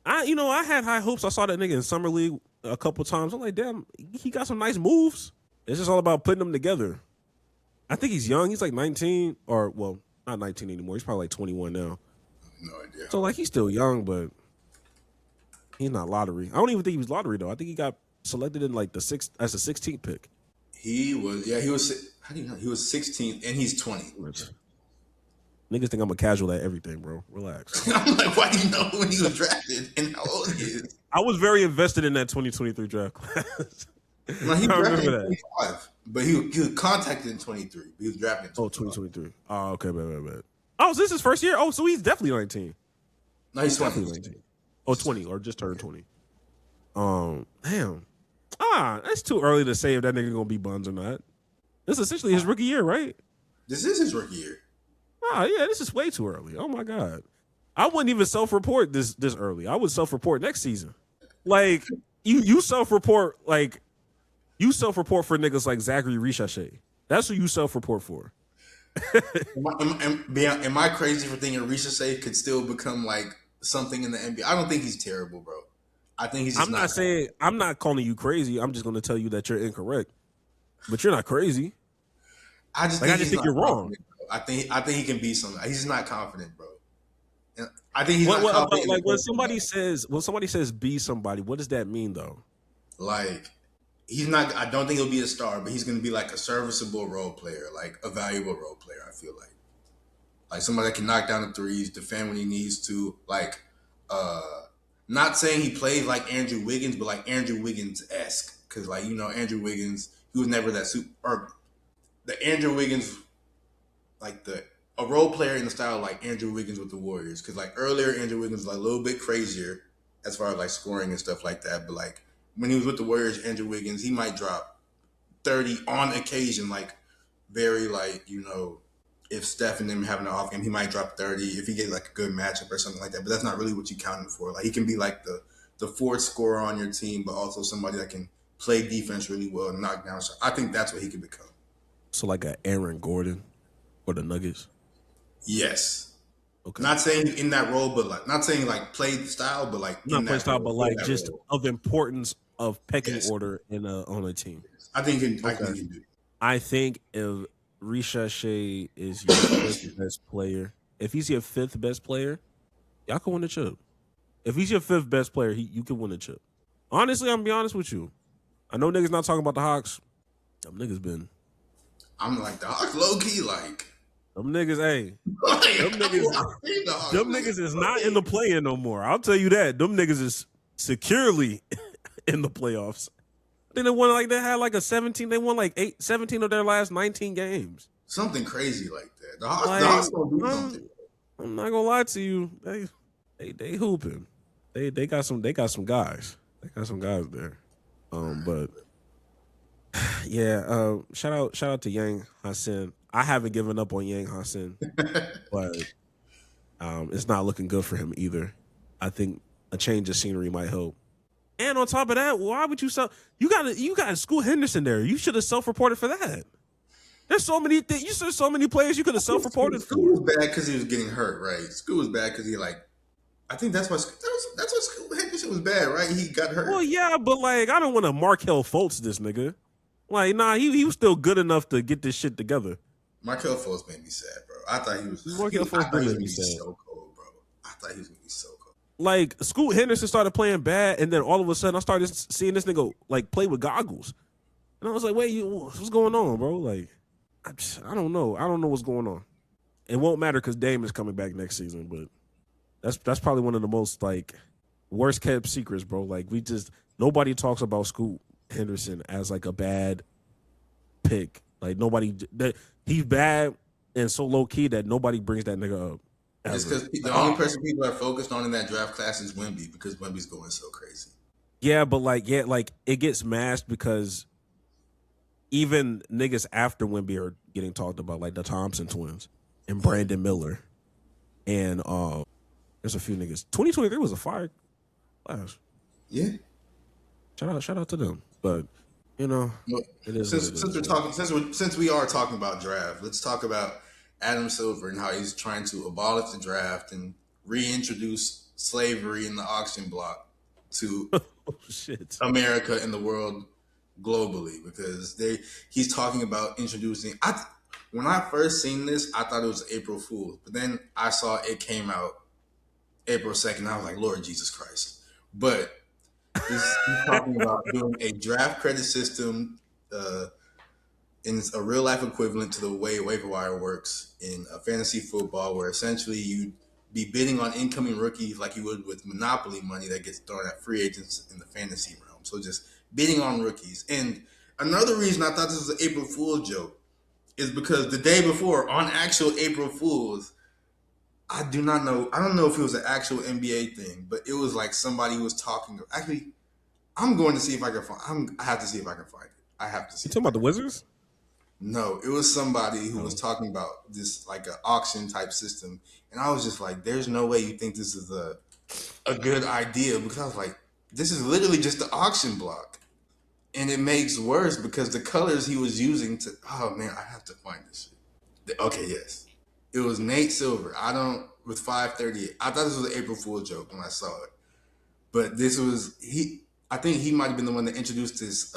had high hopes. I saw that nigga in summer league a couple times. I'm like, damn, he got some nice moves. It's just all about putting them together. I think he's young. He's like 19, or well, not 19 anymore. He's probably like 21 now. No idea. So he's still young, but he's not lottery. I don't even think he was lottery though. I think he got selected in like as a 16th pick. He was. How do you know? He was 16th and he's 20. Niggas think I'm a casual at everything, bro. Relax. I'm like, why do you know when he was drafted and how old he is? I was very invested in that 2023 draft class. No, he drafted in 25, but he was contacted in 23. He was drafted in 2023. Oh, okay, bad. Oh, so this is his first year? Oh, so he's definitely 19. No, he's 20. Definitely 19. Oh, 20, or just turned 20. Damn. That's too early to say if that nigga gonna be buns or not. This is essentially his rookie year, right? This is his rookie year. Nah, yeah, this is way too early. Oh my god, I wouldn't even self-report this early. I would self-report next season. Like you self-report for niggas like Zachary Rehabilitation. That's who you self-report for. Am I crazy for thinking Rehabilitation could still become like something in the NBA? I don't think he's terrible, bro. I think he's. I'm not calling you crazy. I'm just going to tell you that you're incorrect. But you're not crazy. I just think you're wrong. I think he can be something. He's not confident, bro. And I think he's not But confident. like when somebody says be somebody, what does that mean though? Like he's not. I don't think he'll be a star, but he's going to be like a serviceable role player, like a valuable role player. I feel like somebody that can knock down the threes, defend when he needs to. Like, not saying he plays like Andrew Wiggins, but like Andrew Wiggins-esque, because like Andrew Wiggins, he was never that super. Or the Andrew Wiggins, like a role player in the style like Andrew Wiggins with the Warriors, because like earlier Andrew Wiggins was like a little bit crazier as far as like scoring and stuff like that, but like when he was with the Warriors, Andrew Wiggins, he might drop 30 on occasion, like very like if Steph and them having an off game, he might drop 30 if he gets like a good matchup or something like that. But that's not really what you counting for. Like he can be like the fourth scorer on your team, but also somebody that can play defense really well and knock down shots. I think that's what he can become. So like a Aaron Gordon or the Nuggets? Yes. Okay. Not saying in that role, but like not saying like play style, but like not play style, but like just role. Of importance of pecking order on a team. I think he can do. I think if Rehabilitation is your fifth best player, if he's your fifth best player, y'all can win the chip. If he's your fifth best player, you can win the chip. Honestly, I'm gonna be honest with you. I know niggas not talking about the Hawks. Them niggas been. I'm like the Hawks low key like. Them niggas, hey. Them niggas is not in the play-in no more. I'll tell you that. Them niggas is securely in the playoffs. I think they had like a 17. They won like 17 of their last 19 games. Something crazy like that. The Hawks gonna do something. I'm not gonna lie to you. They hooping. They got some guys. They got some guys there. But yeah, shout out to Yang Hassan. I haven't given up on Yang Hassan, but it's not looking good for him either. I think a change of scenery might help. And on top of that, why would you you got Scoot Henderson there. You should have self-reported for that. There's so many things. There's so many players you could have self-reported for. Scoot was bad because he was getting hurt, right? Scoot was bad because he I think that's why Scoot Henderson was bad, right? He got hurt. Well, yeah, but like I don't want to Markelle Fultz this nigga. Like, nah, he was still good enough to get this shit together. Markelle Fultz made me sad, bro. I thought he was. Markelle Fultz made me sad. So cold, bro. I thought he was gonna be so cold. Like Scoot Henderson started playing bad, and then all of a sudden I started seeing this nigga like play with goggles, and I was like, "Wait, what's going on, bro?" Like, I don't know. I don't know what's going on. It won't matter because Dame is coming back next season, but that's probably one of the most like worst kept secrets, bro. Like nobody talks about Scoot Henderson as like a bad pick. Like he's bad and so low key that nobody brings that nigga up. It's because the only person people are focused on in that draft class is Wemby because Wemby's going so crazy. Yeah, but like it gets masked because even niggas after Wemby are getting talked about, like the Thompson twins and Brandon Miller, and there's a few niggas. 2023 was a fire class. Yeah, shout out to them. But it is. Since we are talking about draft, let's talk about Adam Silver and how he's trying to abolish the draft and reintroduce slavery in the auction block to America and the world globally, because he's talking about introducing. When I first seen this, I thought it was April Fool's, but then I saw it came out April 2nd. I was like, Lord Jesus Christ! But he's talking about doing a draft credit system. And it's a real life equivalent to the way waiver wire works in fantasy football, where essentially you'd be bidding on incoming rookies like you would with Monopoly money that gets thrown at free agents in the fantasy realm. So just bidding on rookies. And another reason I thought this was an April Fool's joke is because the day before, on actual April Fool's, I don't know if it was an actual NBA thing, but it was like somebody was talking. Actually, I'm going to see if I can find. I have to see if I can find it. I have to see. You talking about the Wizards? No, it was somebody who was talking about this like an auction type system, and I was just like, "There's no way you think this is a good idea," because I was like, "This is literally just the auction block," and it makes worse because the colors he was using to. Oh man, I have to find this shit. Okay, yes, it was Nate Silver. I don't with 538. I thought this was an April Fool joke when I saw it, but this was he. I think he might have been the one that introduced this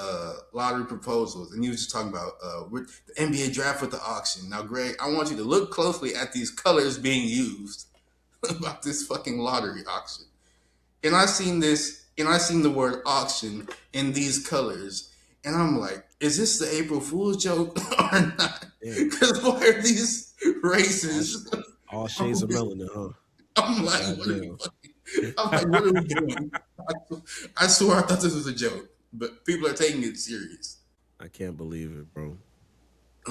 lottery proposals, and he was just talking about the NBA draft with the auction. Now, Greg, I want you to look closely at these colors being used about this fucking lottery auction. And I seen this, and I seen the word auction in these colors, and I'm like, is this the April Fool's joke or not? Because why are these races? All shades of melanin, huh? I'm like, what are we I'm like, what are we doing? I swear I thought this was a joke, but people are taking it serious. I can't believe it, bro.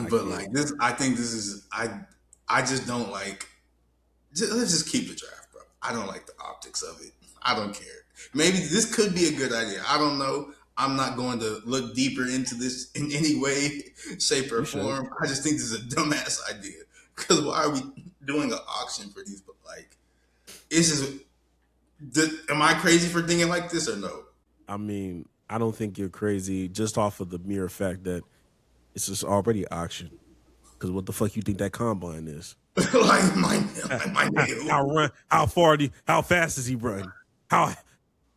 But like this, I think this is I just don't like. Let's just keep the draft, bro. I don't like the optics of it. I don't care. Maybe this could be a good idea. I don't know. I'm not going to look deeper into this in any way, shape, or form. I just think this is a dumbass idea. Because why are we doing an auction for these? But like, it's just. Am I crazy for thinking like this or no? I mean, I don't think you're crazy just off of the mere fact that it's just already auction. Because what the fuck you think that combine is? Like my nail. How fast is he running? How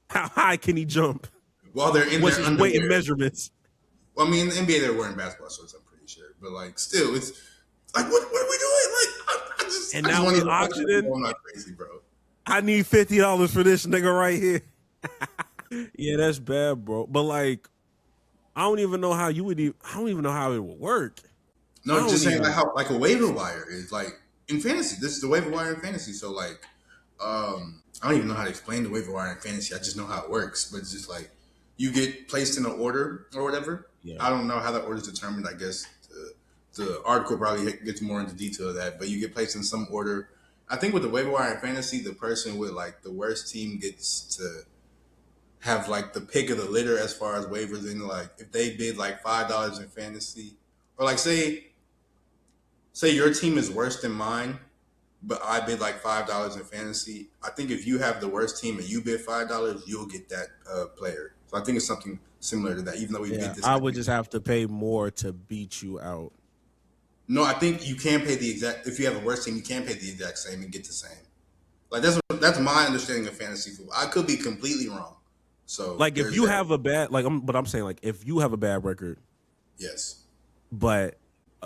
high can he jump? While they're in What's their his underwear. weight and measurements? Well, I mean, in the NBA they're wearing basketball shorts, I'm pretty sure. But like, still, it's like, what are we doing? Like, I just And I now just we're auctioning. I'm not crazy, bro. I need $50 for this nigga right here. Yeah, that's bad, bro. But like, I don't even know how you would. I don't even know how it would work. No, just saying like how like a waiver wire is like in fantasy. This is the waiver wire in fantasy. So like, I don't even know how to explain the waiver wire in fantasy. I just know how it works. But it's just like you get placed in an order or whatever. Yeah. I don't know how that order is determined. I guess the article probably gets more into detail of that. But you get placed in some order. I think with the waiver wire in fantasy, the person with like the worst team gets to have like the pick of the litter as far as waivers. And like if they bid like $5 in fantasy, or like say your team is worse than mine, but I bid like $5 in fantasy. I think if you have the worst team and you bid $5, you'll get that player. So I think it's something similar to that. Even though we bid this, I would just have to pay more to beat you out. No, I think you can pay the exact. If you have a worse team, you can pay the exact same and get the same. Like that's my understanding of fantasy football. I could be completely wrong. So like if you have a bad but I'm saying like if you have a bad record, yes, but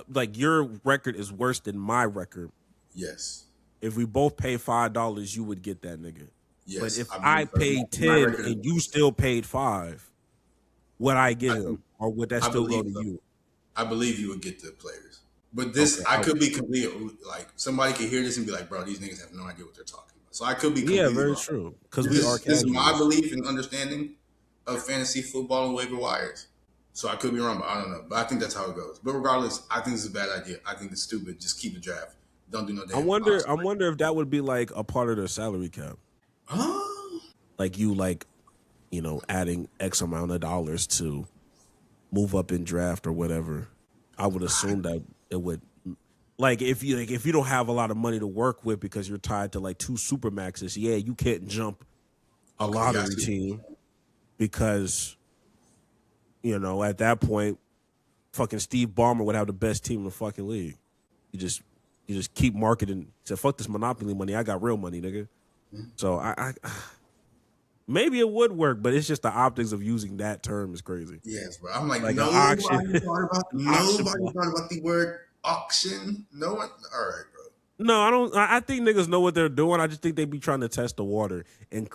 like your record is worse than my record, yes. If we both pay $5, you would get that nigga. Yes, but if I paid 10 and you still paid 5, would I get him, or would that still go to you? I believe you would get the players. But this, I could be completely like somebody could hear this and be like, "Bro, these niggas have no idea what they're talking about." So I could be completely very wrong. true because this is my belief and understanding of fantasy football and waiver wires. So I could be wrong, but I don't know. But I think that's how it goes. But regardless, I think this is a bad idea. I think it's stupid. Just keep the draft. Don't do no damn. I wonder if that would be like a part of their salary cap. Like you adding X amount of dollars to move up in draft or whatever. I would assume that it would, like if you don't have a lot of money to work with because you're tied to like 2 super maxes, you can't jump a lottery team because at that point, fucking Steve Ballmer would have the best team in the fucking league. You just keep marketing. Say fuck this monopoly money. I got real money, nigga. Mm-hmm. So I maybe it would work, but it's just the optics of using that term is crazy. Yes, bro. I'm like nobody thought about the word auction. No one. All right, bro. No, I don't. I think niggas know what they're doing. I just think they be trying to test the water and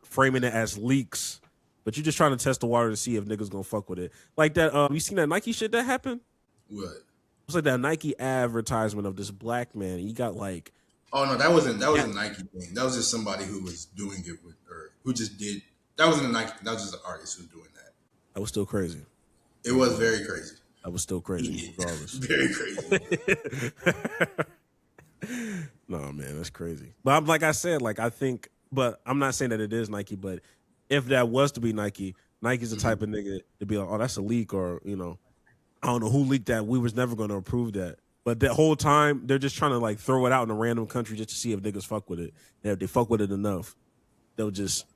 framing it as leaks. But you're just trying to test the water to see if niggas gonna fuck with it. Like that. You seen that Nike shit that happened? What? It was like that Nike advertisement of this black man. He got like. Oh no, that wasn't a Nike thing. That was just somebody who was doing it with, or who just did. That wasn't a Nike. That was just an artist who was doing that. That was still crazy. It was very crazy. That was still crazy, regardless. Very crazy. No, man, that's crazy. But like I said, like I think, but I'm not saying that it is Nike. But if that was to be Nike, Nike's the type of nigga to be like, oh, that's a leak, or I don't know who leaked that. We was never going to approve that. But that whole time, they're just trying to like throw it out in a random country just to see if niggas fuck with it. And if they fuck with it enough, they'll just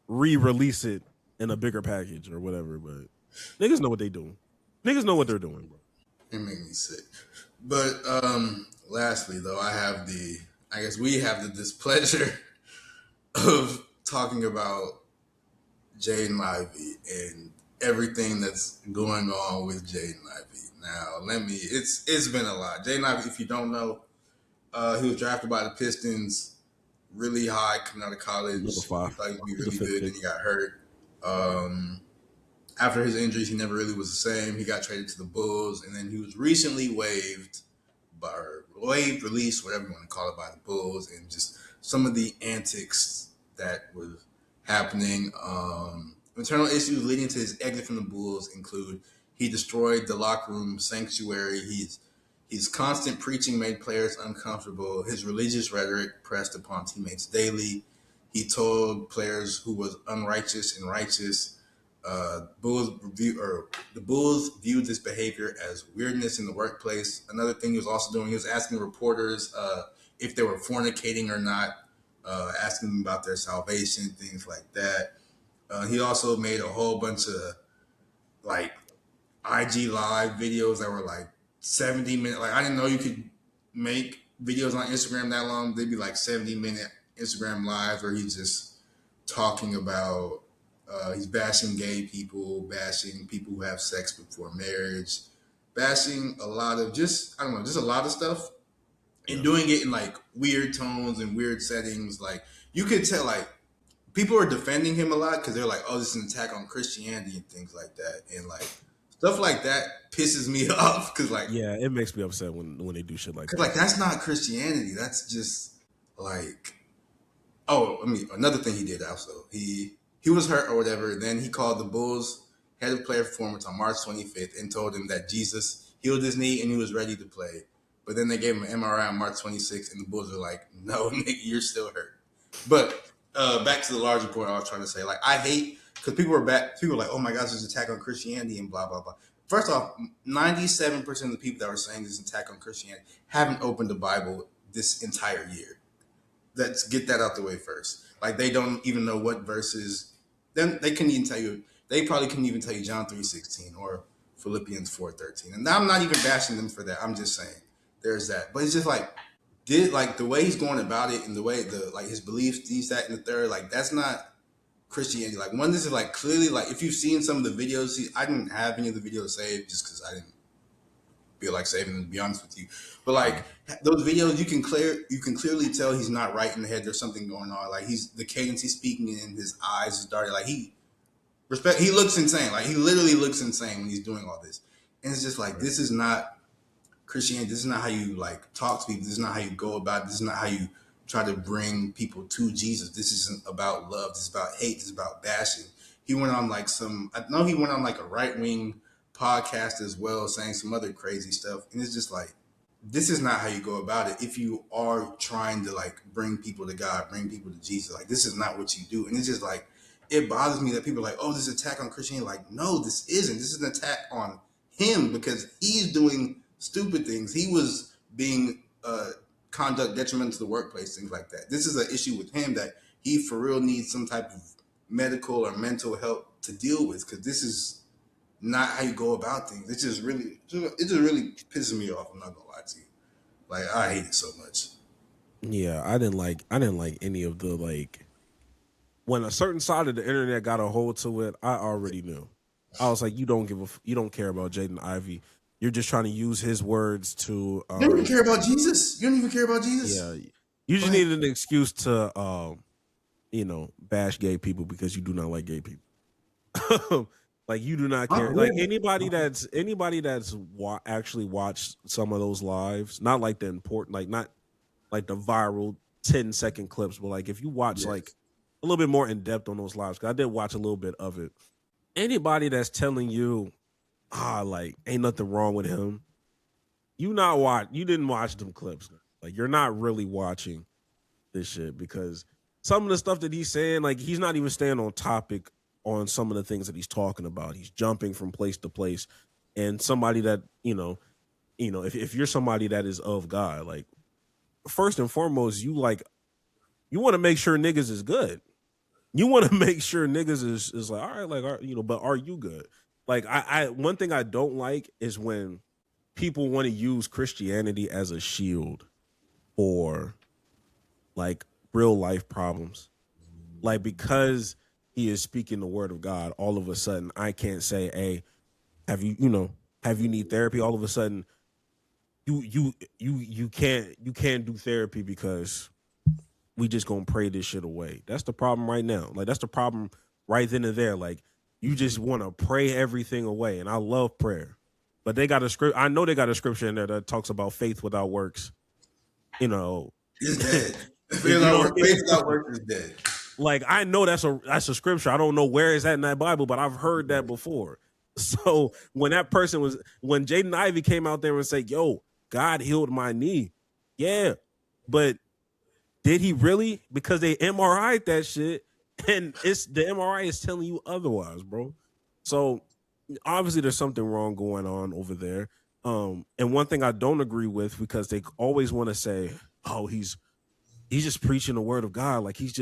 re-release it in a bigger package or whatever. But niggas know what they doing. Niggas know what they're doing, bro. It made me sick. But lastly, though, I guess we have the displeasure of talking about Jayden Ivey and everything that's going on with Jayden Ivey. Now, it's been a lot. Jayden Ivey, if you don't know, he was drafted by the Pistons really high coming out of college. Number 5. He thought he'd be really good, then he got hurt. After his injuries, he never really was the same. He got traded to the Bulls, and then he was recently released, whatever you want to call it, by the Bulls, and just some of the antics that was happening. Internal issues leading to his exit from the Bulls include he destroyed the locker room sanctuary. His constant preaching made players uncomfortable. His religious rhetoric pressed upon teammates daily. He told players who was unrighteous and righteous. The Bulls viewed this behavior as weirdness in the workplace. Another thing he was also doing, he was asking reporters if they were fornicating or not, asking them about their salvation, things like that. He also made a whole bunch of like IG live videos that were like 70 minutes. Like I didn't know you could make videos on Instagram that long. They'd be like 70-minute Instagram lives where he's just talking about he's bashing gay people, bashing people who have sex before marriage, bashing a lot of just a lot of stuff, and doing it in like weird tones and weird settings. Like you could tell, like people are defending him a lot because they're like, "Oh, this is an attack on Christianity" and things like that, and like stuff like that pisses me off because like it makes me upset when they do shit like that. Like that's not Christianity. That's just like another thing he did also. He was hurt or whatever. Then he called the Bulls head of player performance on March 25th and told him that Jesus healed his knee and he was ready to play. But then they gave him an MRI on March 26th and the Bulls were like, no, nigga, you're still hurt. But back to the larger point I was trying to say, like, I hate, because people were like, oh my gosh, there's an attack on Christianity and blah, blah, blah. First off, 97% of the people that were saying this attack on Christianity haven't opened the Bible this entire year. Let's get that out the way first. Like, they don't even know what verses. Then they couldn't even tell you. They probably couldn't even tell you John 3:16 or Philippians 4:13. And I'm not even bashing them for that. I'm just saying there's that. But it's just like the way he's going about it and the way his beliefs, these, that, and the third. Like that's not Christianity. Like one, this is like clearly like if you've seen some of the videos. I didn't have any of the videos saved just because I didn't feel like saving them, to be honest with you. But like those videos, you can clearly tell he's not right in the head. There's something going on. Like the cadence he's speaking in, his eyes is dark. Like he looks insane. Like he literally looks insane when he's doing all this. And it's just like, This is not Christianity. This is not how you like talk to people. This is not how you go about it. This is not how you try to bring people to Jesus. This isn't about love. This is about hate. This is about bashing. He went on like a right-wing podcast as well, saying some other crazy stuff. And it's just like, this is not how you go about it. If you are trying to like bring people to God, bring people to Jesus, like this is not what you do. And it's just like, it bothers me that people are like, oh, this is an attack on Christianity. Like, no, this isn't. This is an attack on him because he's doing stupid things. He was being conduct detrimental to the workplace, things like that. This is an issue with him that he for real needs some type of medical or mental help to deal with, because this is not how you go about things. It just really pisses me off. I'm not gonna lie to you. Like I hate it so much. Yeah, I didn't like any of the like when a certain side of the internet got a hold to it. I already knew. I was like, you don't care about Jayden Ivey. You're just trying to use his words to. You don't even care about Jesus. You don't even care about Jesus. Yeah, you just needed an excuse to, bash gay people because you do not like gay people. Like you do not care. Like anybody that's actually watched some of those lives, not like the important, like not like the viral 10-second clips, but like if you watch like a little bit more in depth on those lives, because I did watch a little bit of it. Anybody that's telling you, like ain't nothing wrong with him, you didn't watch them clips. Like you're not really watching this shit, because some of the stuff that he's saying, like he's not even staying on topic on some of the things that he's talking about. He's jumping from place to place. and somebody that if you're somebody that is of God, like first and foremost, you want to make sure niggas is good. You want to make sure niggas is like, all right, like, but are you good? Like, I one thing I don't like is when people want to use Christianity as a shield for like real life problems. Like, because he is speaking the word of God, all of a sudden I can't say, hey, have you need therapy? All of a sudden you can't do therapy because we just gonna pray this shit away. That's the problem right now. Like, that's the problem right then and there. Like, you just want to pray everything away, and I love prayer, but they got a script. I know they got a scripture in there that talks about faith without works. It's dead. Faith without works is dead. Like, I know that's a scripture. I don't know where it's at in that Bible, but I've heard that before. So when Jayden Ivey came out there and said, "Yo, God healed my knee," yeah, but did he really? Because they MRI'd that shit, and the MRI is telling you otherwise, bro. So obviously there's something wrong going on over there. And one thing I don't agree with, because they always want to say, "Oh, he's just preaching the word of God," like he's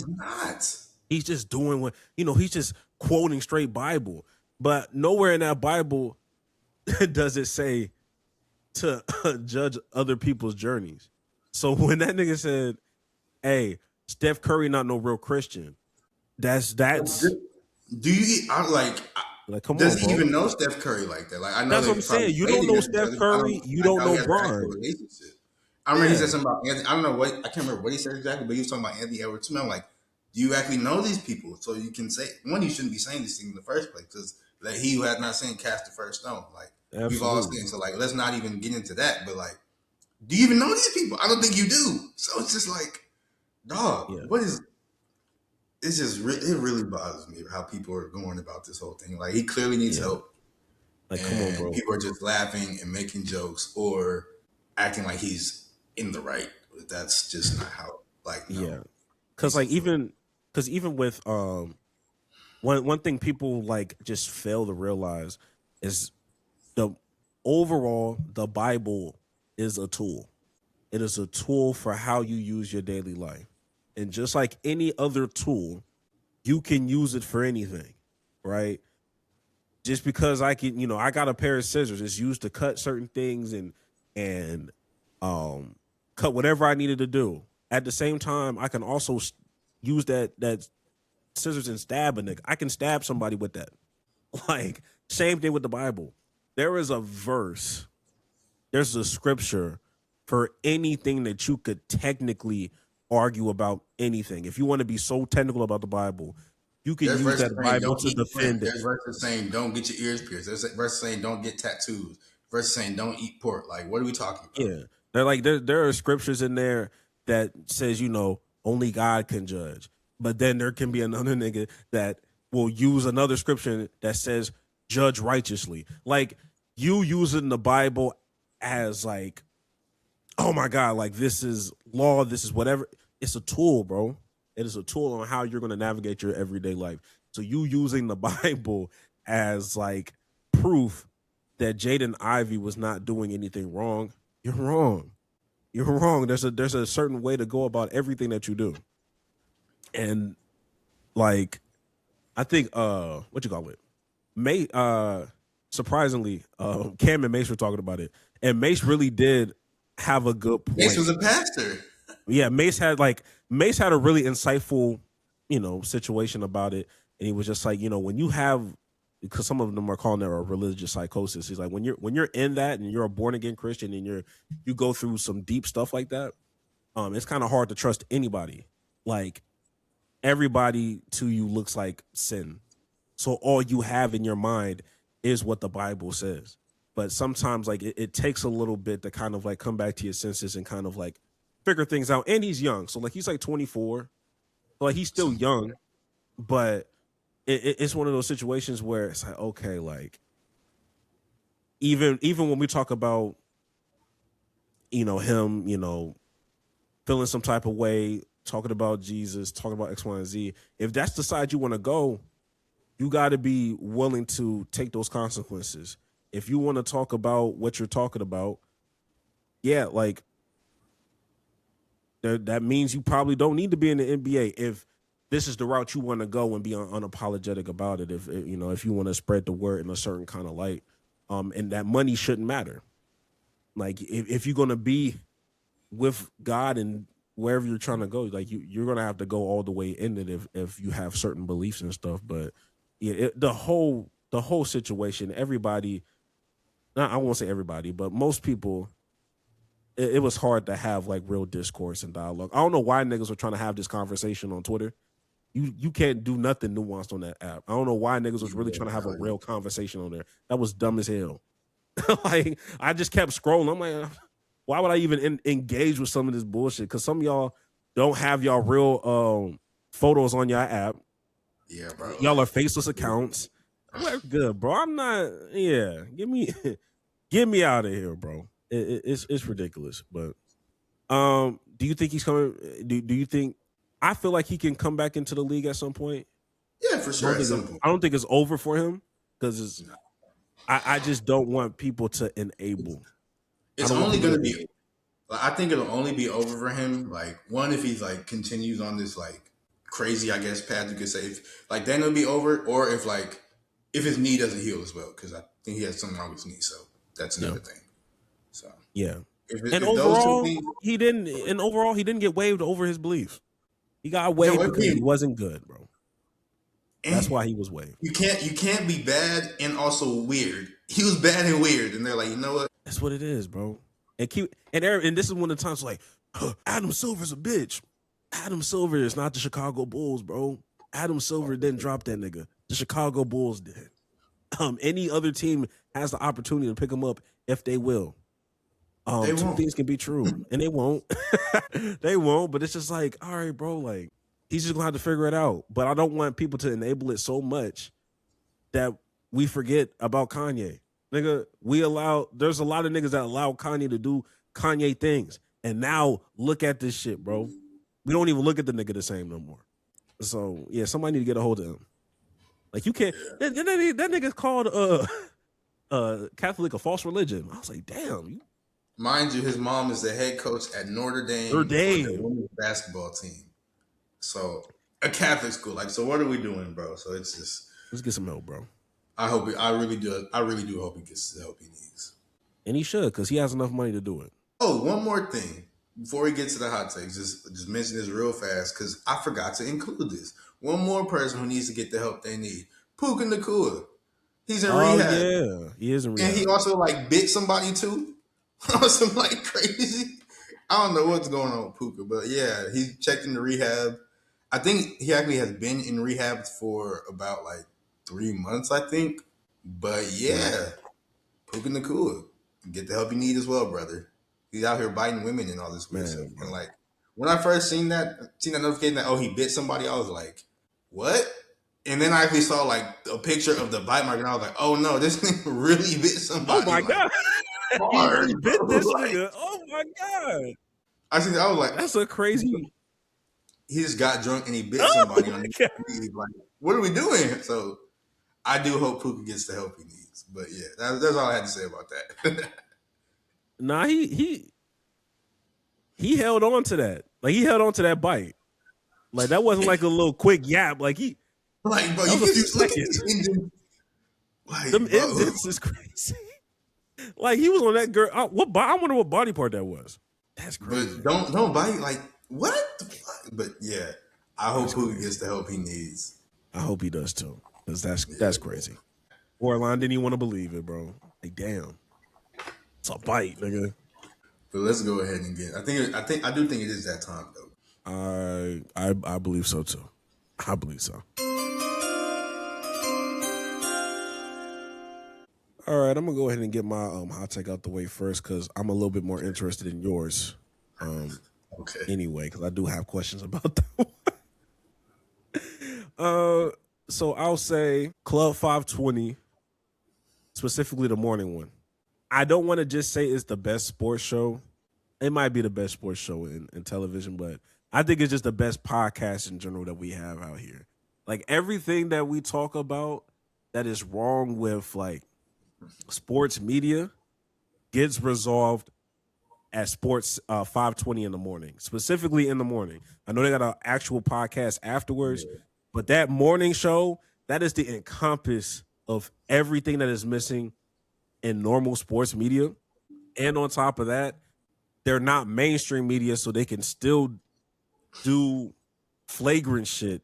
not. He's just doing what he's just quoting straight Bible. But nowhere in that Bible does it say to judge other people's journeys. So when that nigga said, "Hey, Steph Curry not no real Christian," that's Do you come does on, he bro. even know Steph Curry like that? Like, I know That's what I'm saying. You don't know Steph Curry. You don't know Bron. I remember he said something about Anthony. I don't know what, I can't remember what he said exactly, but he was talking about Anthony Edwards. I'm like, do you actually know these people? So you can say, one, you shouldn't be saying these things in the first place, because like, he who has not seen cast the first stone. Like, We've all seen. So like, let's not even get into that. But like, do you even know these people? I don't think you do. So it's just like, dog, what is? It's just it really bothers me how people are going about this whole thing. Like, he clearly needs help. Like, come on, bro. People are just laughing and making jokes or acting like he's in the right. That's just not how. Like, no. Yeah, because even with one thing people like just fail to realize is the Bible is a tool. It is a tool for how you use your daily life, and just like any other tool, you can use it for anything, right? Just because I can, I got a pair of scissors. It's used to cut certain things and cut whatever I needed to do. At the same time, I can also use that scissors and stab a nigga. I can stab somebody with that. Like, same thing with the Bible. There is a verse, there's a scripture for anything that you could technically argue about anything. If you want to be so technical about the Bible, you can use that Bible to defend it. There's verses saying don't get your ears pierced. There's verses saying don't get tattoos. Verses saying don't eat pork. Like, what are we talking about? Yeah, they're like there are scriptures in there that says only God can judge, but then there can be another nigga that will use another scripture that says judge righteously. Like, you using the Bible as like, oh my God, like this is law, this is whatever. It's a tool, bro. It is a tool on how you're going to navigate your everyday life. So you using the Bible as like proof that Jayden Ivey was not doing anything wrong, you're wrong. You're wrong. There's a certain way to go about everything that you do. And like, I think what you call it? Surprisingly, Cam and Mace were talking about it. And Mace really did have a good point. Mace was a pastor. Yeah, Mace had a really insightful, situation about it. And he was just like, when you have, because some of them are calling it a religious psychosis. He's like, when you're in that and you're a born again Christian and you go through some deep stuff like that, it's kind of hard to trust anybody. Like, everybody to you looks like sin. So all you have in your mind is what the Bible says. But sometimes like it takes a little bit to kind of like come back to your senses and kind of like figure things out. And he's young. So like he's like 24. So like he's still young, but it's one of those situations where it's like, okay, like even when we talk about, him, feeling some type of way, talking about Jesus, talking about X, Y, and Z, if that's the side you want to go, you got to be willing to take those consequences. if you want to talk about what you're talking about, yeah, like that means you probably don't need to be in the NBA if this is the route you want to go and be unapologetic about it. If you know, if you want to spread the word in a certain kind of light, and that money shouldn't matter. Like if you're gonna be with God and wherever you're trying to go, like you're gonna have to go all the way in it if you have certain beliefs and stuff. But yeah, the whole situation, everybody, I won't say everybody, but most people, it was hard to have like real discourse and dialogue. I don't know why niggas were trying to have this conversation on Twitter. You can't do nothing nuanced on that app. I don't know why niggas was really trying to have a real conversation on there. That was dumb as hell. Like I just kept scrolling. I'm like, why would I even engage with some of this bullshit? Because some of y'all don't have y'all real photos on your app. Yeah, bro. Y'all are faceless accounts. I'm like, good, bro. I'm not. Yeah, get me out of here, bro. It's ridiculous. But do you think he's coming? Do you think? I feel like he can come back into the league at some point. Yeah, for sure. At some point. I don't think it's over for him because I just don't want people to enable. It's only going to be. I think it'll only be over for him. Like one, if he's like continues on this like crazy, I guess path you could say. Like then it'll be over, or if his knee doesn't heal as well, because I think he has something wrong with his knee. So that's another thing. So yeah. If overall, he didn't. And overall, he didn't get waived over his beliefs. He got waived because he wasn't good, bro. That's why he was waived. You can't be bad and also weird. He was bad and weird, and they're like, you know what? That's what it is, bro. And this is one of the times like, Adam Silver's a bitch. Adam Silver is not the Chicago Bulls, bro. Adam Silver didn't drop that nigga. The Chicago Bulls did. Any other team has the opportunity to pick him up if they will. Two things can be true, and they won't. They won't, but it's just like, all right, bro, like, he's just gonna have to figure it out. But I don't want people to enable it so much that we forget about Kanye. Nigga, there's a lot of niggas that allow Kanye to do Kanye things. And now look at this shit, bro. We don't even look at the nigga the same no more. So yeah, somebody need to get a hold of him. Like you can't that nigga's called Catholic a false religion. I was like, damn. Mind you, his mom is the head coach at Notre Dame. The women's basketball team. So a Catholic school. Like, so what are we doing, bro? So it's just let's get some help, bro. I really do hope he gets the help he needs. And he should, because he has enough money to do it. Oh, one more thing. Before we get to the hot takes, just mention this real fast, because I forgot to include this. One more person who needs to get the help they need. Puka Nacua. He's in rehab. Yeah, he is in rehab. And he also like bit somebody too. Some like crazy. I don't know what's going on with Puka, but yeah, he checked into rehab. I think he actually has been in rehab for about like 3 months, I think. But yeah, Puka Nacua, get the help you need as well, brother. He's out here biting women and all this weird stuff. And like when I first seen that notification that he bit somebody, I was like, what? And then I actually saw like a picture of the bite mark, and I was like, oh no, this nigga really bit somebody. Oh my god. He really bit this nigga. Oh my god! I was like, that's a crazy. He just got drunk and he bit somebody on the knee. Like, what are we doing? So, I do hope Puka gets the help he needs. But yeah, that's all I had to say about that. Nah, he held on to that. Like he held on to that bite. Like that wasn't like a little quick yap. Like he, like, bro, you just look at the like, them indents is crazy. Like he was on that girl. I wonder what body part that was. That's crazy. But don't bite. Like what? The fuck? But yeah, I hope Puka gets the help he needs. I hope he does too, because that's crazy. Orlon didn't even want to believe it, bro. Like damn, it's a bite, nigga. But let's go ahead and get. I do think it is that time though. I believe so too. I believe so. All right, I'm gonna go ahead and get my hot take out the way first because I'm a little bit more interested in yours. Okay. Anyway, because I do have questions about that. So I'll say Club 520, specifically the morning one. I don't want to just say it's the best sports show. It might be the best sports show in television, but I think it's just the best podcast in general that we have out here. Like everything that we talk about that is wrong with like sports media gets resolved at sports 5:20 in the morning, specifically in the morning. I know they got an actual podcast afterwards, but that morning show, that is the encompass of everything that is missing in normal sports media. And on top of that, they're not mainstream media, so they can still do flagrant shit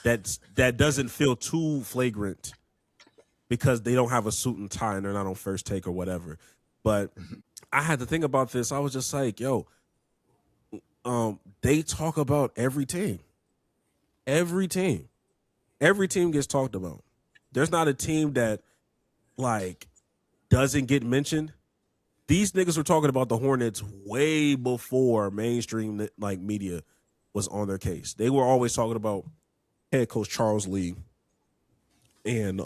that doesn't feel too flagrant because they don't have a suit and tie and they're not on First Take or whatever. But I had to think about this. I was just like, yo, they talk about every team. Every team gets talked about. There's not a team that like doesn't get mentioned. These niggas were talking about the Hornets way before mainstream like media was on their case. They were always talking about head coach Charles Lee and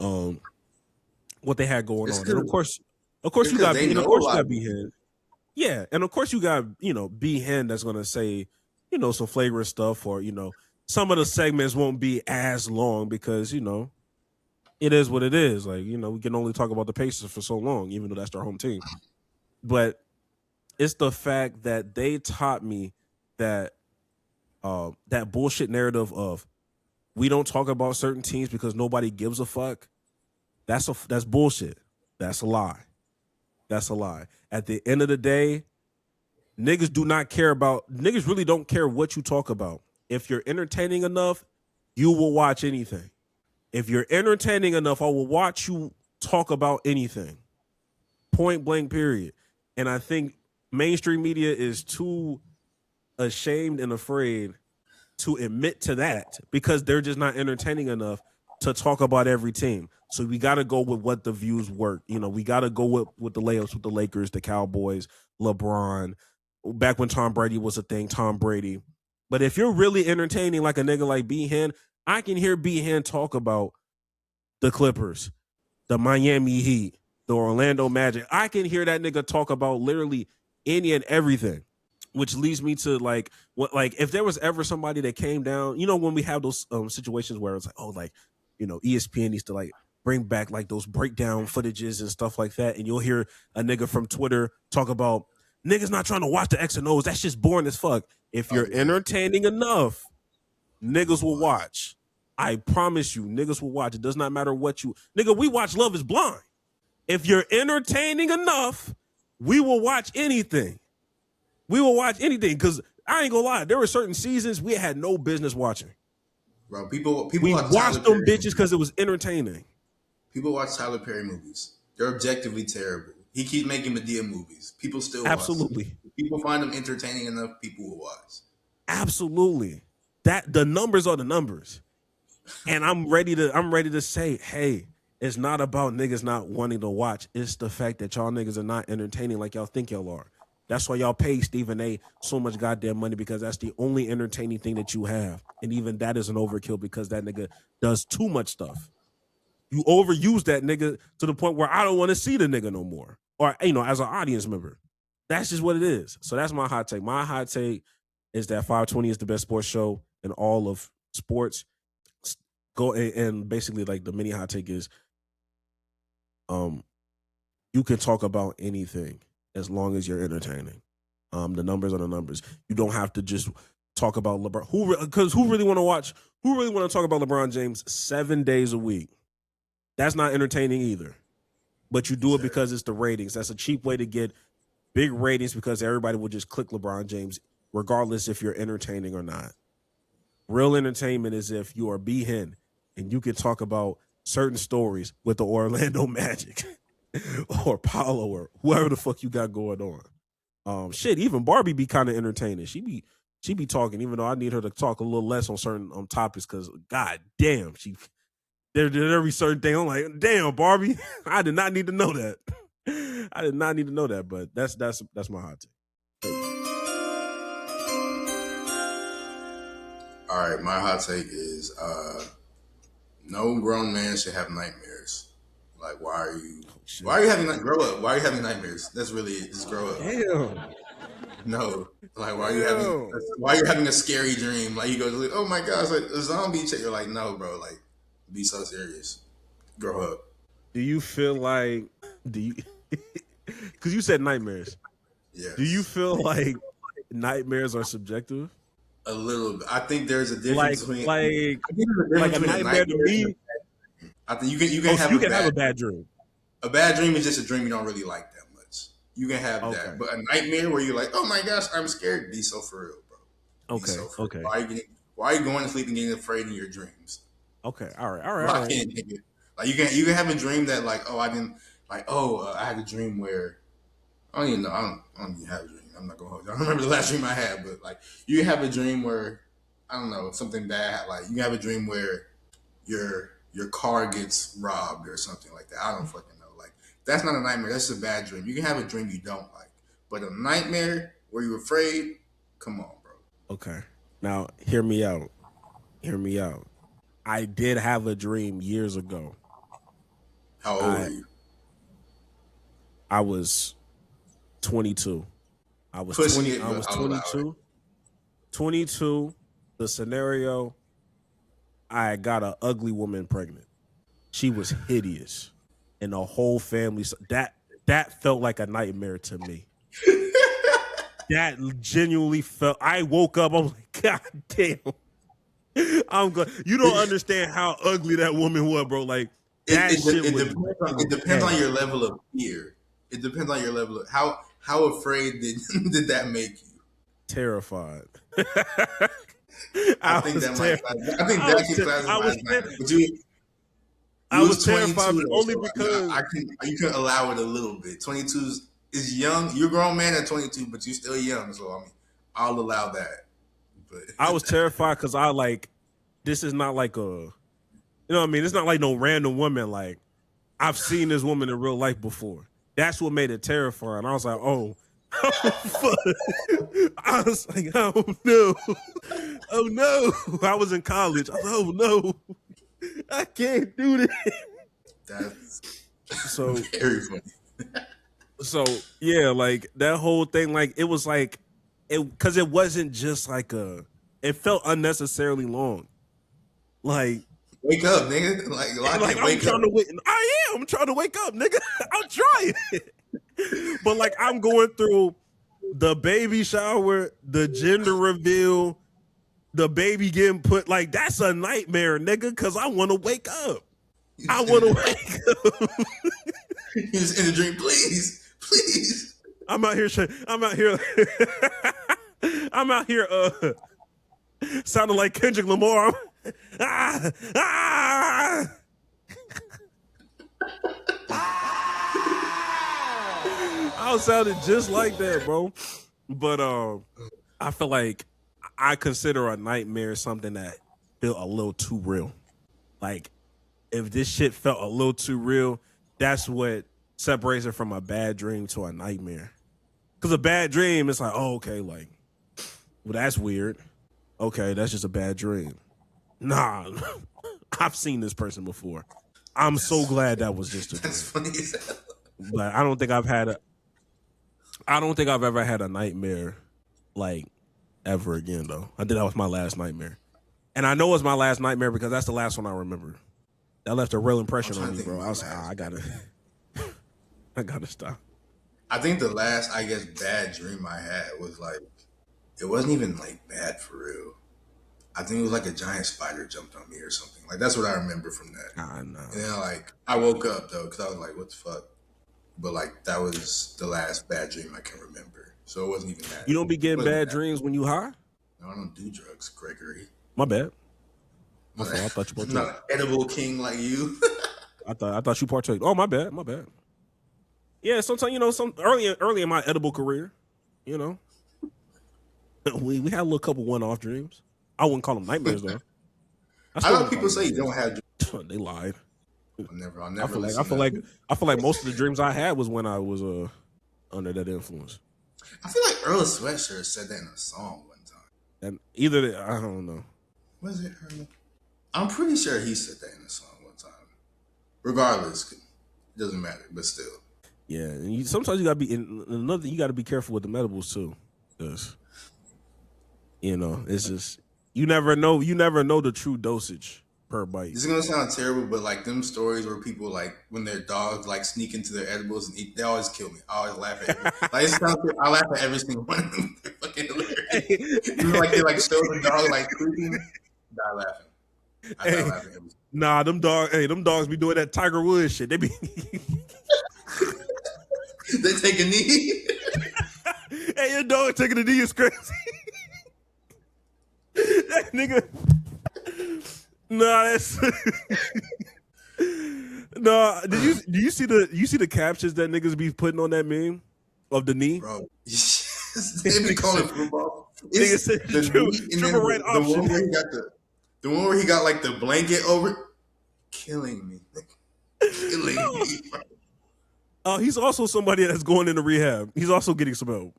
what they had going on. And of course you got B Hen. Yeah, and of course you got, B Hen that's gonna say, some flagrant stuff, or some of the segments won't be as long because, it is what it is. Like, we can only talk about the Pacers for so long, even though that's their home team. But it's the fact that they taught me that that bullshit narrative of we don't talk about certain teams because nobody gives a fuck. That's bullshit. That's a lie. That's a lie. At the end of the day, niggas really don't care what you talk about. If you're entertaining enough, you will watch anything. If you're entertaining enough, I will watch you talk about anything. Point blank, period. And I think mainstream media is too ashamed and afraid to admit to that because they're just not entertaining enough to talk about every team. So we got to go with what the views work. We got to go with the layups with the Lakers, the Cowboys, LeBron. Back when Tom Brady was a thing, Tom Brady. But if you're really entertaining like a nigga like B Hen, I can hear B Hen talk about the Clippers, the Miami Heat, the Orlando Magic. I can hear that nigga talk about literally any and everything, which leads me to if there was ever somebody that came down, when we have those situations where it's like, ESPN needs to like bring back like those breakdown footages and stuff like that. And you'll hear a nigga from Twitter talk about niggas not trying to watch the X and O's. That's just boring as fuck. If you're entertaining enough, niggas will watch. I promise you, niggas will watch. It does not matter what nigga, we watch Love is Blind. If you're entertaining enough, we will watch anything. We will watch anything because I ain't gonna lie. There were certain seasons we had no business watching. Bro, people we watched them bitches because it was entertaining. People watch Tyler Perry movies. They're objectively terrible. He keeps making Madea movies. People still watch. Absolutely. If people find them entertaining enough, people will watch. Absolutely. That the numbers are the numbers. And I'm ready to say, hey, it's not about niggas not wanting to watch. It's the fact that y'all niggas are not entertaining like y'all think y'all are. That's why y'all pay Stephen A so much goddamn money because that's the only entertaining thing that you have. And even that is an overkill because that nigga does too much stuff. You overuse that nigga to the point where I don't want to see the nigga no more. Or, as an audience member. That's just what it is. So that's my hot take. My hot take is that 520 is the best sports show in all of sports. Go and basically like the mini hot take is you can talk about anything as long as you're entertaining. The numbers are the numbers. You don't have to just talk about LeBron. Because who really want to talk about LeBron James 7 days a week? That's not entertaining either. But you do it because it's the ratings. That's a cheap way to get big ratings because everybody will just click LeBron James regardless if you're entertaining or not. Real entertainment is if you are B Hen and you can talk about certain stories with the Orlando Magic or Paulo or whoever the fuck you got going on. Even Barbie be kind of entertaining. She be talking, even though I need her to talk a little less on certain topics because god damn, there be certain thing I'm like, damn, Barbie, I did not need to know that. I did not need to know that, but that's my hot take. All right, my hot take is no grown man should have nightmares. Like, why are you grow up? Why are you having nightmares? That's really it. Just grow up. Damn. No. Like, why are you having a scary dream? Like, you go, like, oh my gosh, like a zombie chick. You're like, no, bro. Like, be so serious. Grow up. Do you feel like do you? Because you said nightmares. Do you Yes, feel like nightmares are subjective? a little bit. I think there's a Like, difference between. like, I think there's a like difference a between a nightmare to nightmare and me. I think you can Oh, so have you a can have a bad. bad dream. A bad dream is just a dream you don't really like that much. You can have that, Okay. but a nightmare where you're like, "Oh my gosh, I'm scared." Be so for real, bro. Be Okay. so for real. Okay. Why are you going to sleep and getting afraid in your dreams? Okay. All right. All right. All Lock right. in, nigga. Like you can have a dream that like, oh, I didn't like, oh, I had a dream where I don't even know. I don't even have a dream. I'm not gonna hold you. I don't remember the last dream I had, but like you have a dream where I don't know something bad. Like you have a dream where your car gets robbed or something like that. I don't fucking know. Like that's not a nightmare. That's a bad dream. You can have a dream you don't like, but a nightmare where you're afraid. Come on, bro. Okay. Now, hear me out. Hear me out. I did have a dream years ago. How old are you? I was 22. I was Pushing 20. it, I but was I'll allow it. 22. 22. The scenario, I got an ugly woman pregnant. She was hideous, and the whole family. That felt like a nightmare to me. That genuinely felt. I woke up. I was like, God damn. I'm good. You don't understand how ugly that woman was, bro. Like that shit was. It depends on your level of fear. It depends on your level of how afraid did that make you? Terrified. I think that might. I think that can classify as nightmare. But you I was 22 terrified, but though, only so because you can allow it a little bit. 22 is young. You're a grown man at 22, but you're still young. So I mean, I'll allow that. But I was terrified because I like this is not like a you know what I mean. It's not like no random woman. Like I've seen this woman in real life before. That's what made it terrifying. I was like, oh, fuck. I was like, oh no, oh no. I was in college. I was like, oh no, I can't do this. that's So very funny. So yeah, like that whole thing, like it was like it because it wasn't just like it felt unnecessarily long. Like Wake up, nigga! Like I'm wake up. trying to wait. I'm trying to wake up, nigga. I'm trying, but like I'm going through the baby shower, the gender reveal, the baby getting put. Like that's a nightmare, nigga. Because I want to wake up. I want to wake up. He's in the dream, please, please. I'm out here. I'm out here. I'm out here. Sounding like Kendrick Lamar. I sounded just like that, bro. But I feel like I consider a nightmare something that felt a little too real. Like if this shit felt a little too real, that's what separates it from a bad dream to a nightmare. Because a bad dream, it's like, oh, okay, like, well, that's weird. Okay, that's just a bad dream. Nah, I've seen this person before. I'm so glad that was just a dream. That's funny as hell. But I don't think I've ever had a nightmare like ever again though. I think that was my last nightmare. And I know it was my last nightmare because that's the last one I remember. That left a real impression on me, bro. I was like, I gotta stop. I think the last, I guess, bad dream I had was like, it wasn't even like bad for real. I think it was like a giant spider jumped on me or something. Like that's what I remember from that. I know. And then like I woke up though because I was like, what the fuck? But like that was the last bad dream I can remember. So it wasn't even that. You don't be getting bad dreams when you high? No, I don't do drugs, Gregory. My bad. I thought you I'm not an edible king like you. I thought you partook. Oh, my bad. My bad. Yeah, sometimes early in my edible career, we had a little couple one-off dreams. I wouldn't call them nightmares though. I know people say you don't have dreams. They lied. I'll never. I feel like most of the dreams I had was when I was under that influence. I feel like Earl Sweatshirt said that in a song one time. And I don't know. Was it Earl? I'm pretty sure he said that in a song one time. Regardless, it doesn't matter, but still. Yeah, and sometimes you gotta be. Another, you gotta be careful with the medibles too, because it's just you never know. You never know the true dosage per bite. This is gonna sound terrible, but like them stories where people like when their dogs like sneak into their edibles and eat, they always kill me. I always laugh at it. Like it sounds, I laugh at every single one of them. They're fucking hilarious. Even like they like show the dog like creeping, die laughing. I die laughing every Nah, them dogs be doing that Tiger Woods shit. They be They take a knee. hey, your dog taking a knee is crazy. That nigga. Nah, that's nah. Do you see the captions that niggas be putting on that meme of the knee? Bro, they be calling football. Nigga said The triple right option. The one where he got like the blanket over, killing me. Killing me. He's also somebody that's going into rehab. He's also getting some help.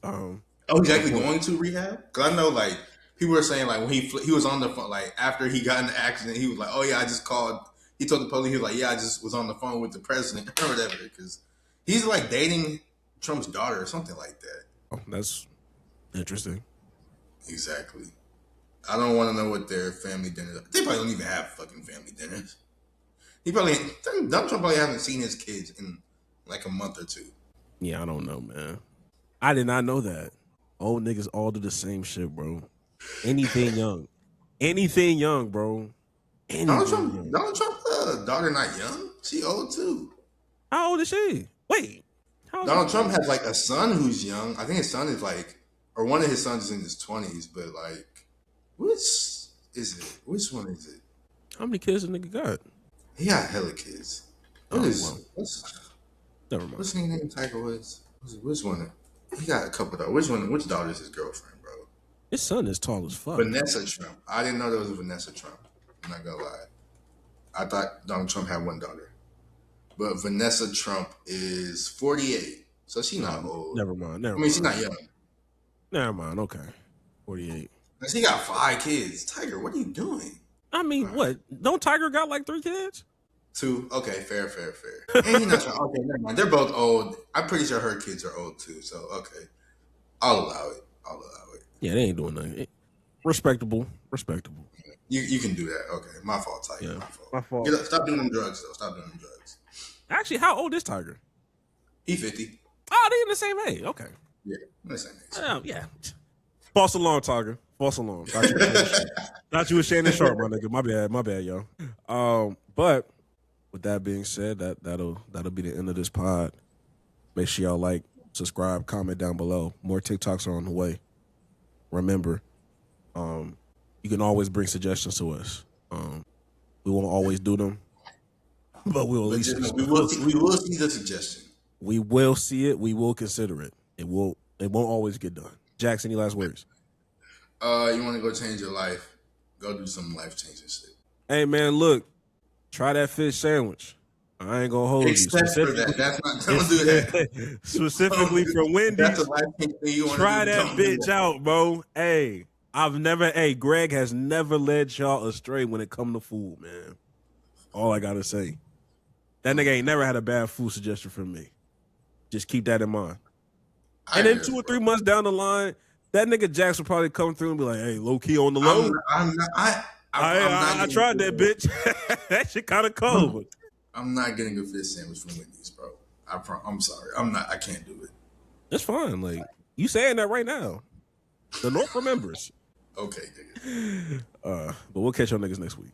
Oh, he's actually going to rehab? Because I know, like, people were saying, like, when he was on the phone, like, after he got in the accident, he was like, oh, yeah, I just called. He told the police, he was like, yeah, I just was on the phone with the president or whatever. Because he's, like, dating Trump's daughter or something like that. Oh, that's interesting. Exactly. I don't want to know what their family dinners are. They probably don't even have fucking family dinners. Donald Trump probably hasn't seen his kids in, like, a month or two. Yeah, I don't know, man. I did not know that. Old niggas all do the same shit, bro. Anything young, bro. Donald Trump's daughter not young. She old too. How old is she? Wait. Donald Trump has like a son who's young. I think his son is like, or one of his sons is in his 20s. But like, which is it? Which one is it? How many kids the nigga got? He got hella kids. Never mind. What's his name? Tiger Woods. Which one? He got a couple daughters. Which daughter is his girlfriend, bro? His son is tall as fuck. Vanessa Trump. I didn't know there was a Vanessa Trump. I'm not gonna lie. I thought Donald Trump had one daughter. But Vanessa Trump is 48. So she's not old. Never mind. She's not young. Never mind. Okay. 48. And she got 5 kids. Tiger, what are you doing? I mean, what? Don't Tiger got like 3 kids? 2. Okay, fair. And he's not trying. Okay, never mind. They're both old. I'm pretty sure her kids are old too. So, okay. I'll allow it. Yeah, they ain't doing nothing. Respectable. You can do that. Okay, my fault, Tiger. Yeah, My fault. Stop doing them drugs, though. Stop doing them drugs. Actually, how old is Tiger? He 50. Oh, they in the same age. Okay. Yeah, the same age. Yeah. False alarm, Tiger. False alarm. Thought you was Shannon Sharp, my nigga. My bad, yo. But with that being said, that'll be the end of this pod. Make sure y'all like, subscribe, comment down below. More TikToks are on the way. Remember, you can always bring suggestions to us. We won't always do them, but we will at least we will see the suggestion. We will see it. We will consider it. It won't always get done. Jax, any last words? You want to go change your life? Go do some life-changing shit. Hey, man, look. Try that fish sandwich. I ain't gonna hold Except you. For that. Don't do that. Specifically for Wendy's. That's a life-changing thing you want to do. Try that bitch out, bro. Hey, Greg has never led y'all astray when it come to food, man. All I gotta say. That nigga ain't never had a bad food suggestion from me. Just keep that in mind. And then 2 or 3 months down the line, that nigga Jax will probably come through and be like, hey, low key on the low. I tried that bitch. That shit kind of cold. I'm not getting a fish sandwich from Wendy's, bro. I'm sorry. I can't do it. That's fine. Like, you saying that right now. The North remembers. Okay, nigga. But we'll catch y'all niggas next week.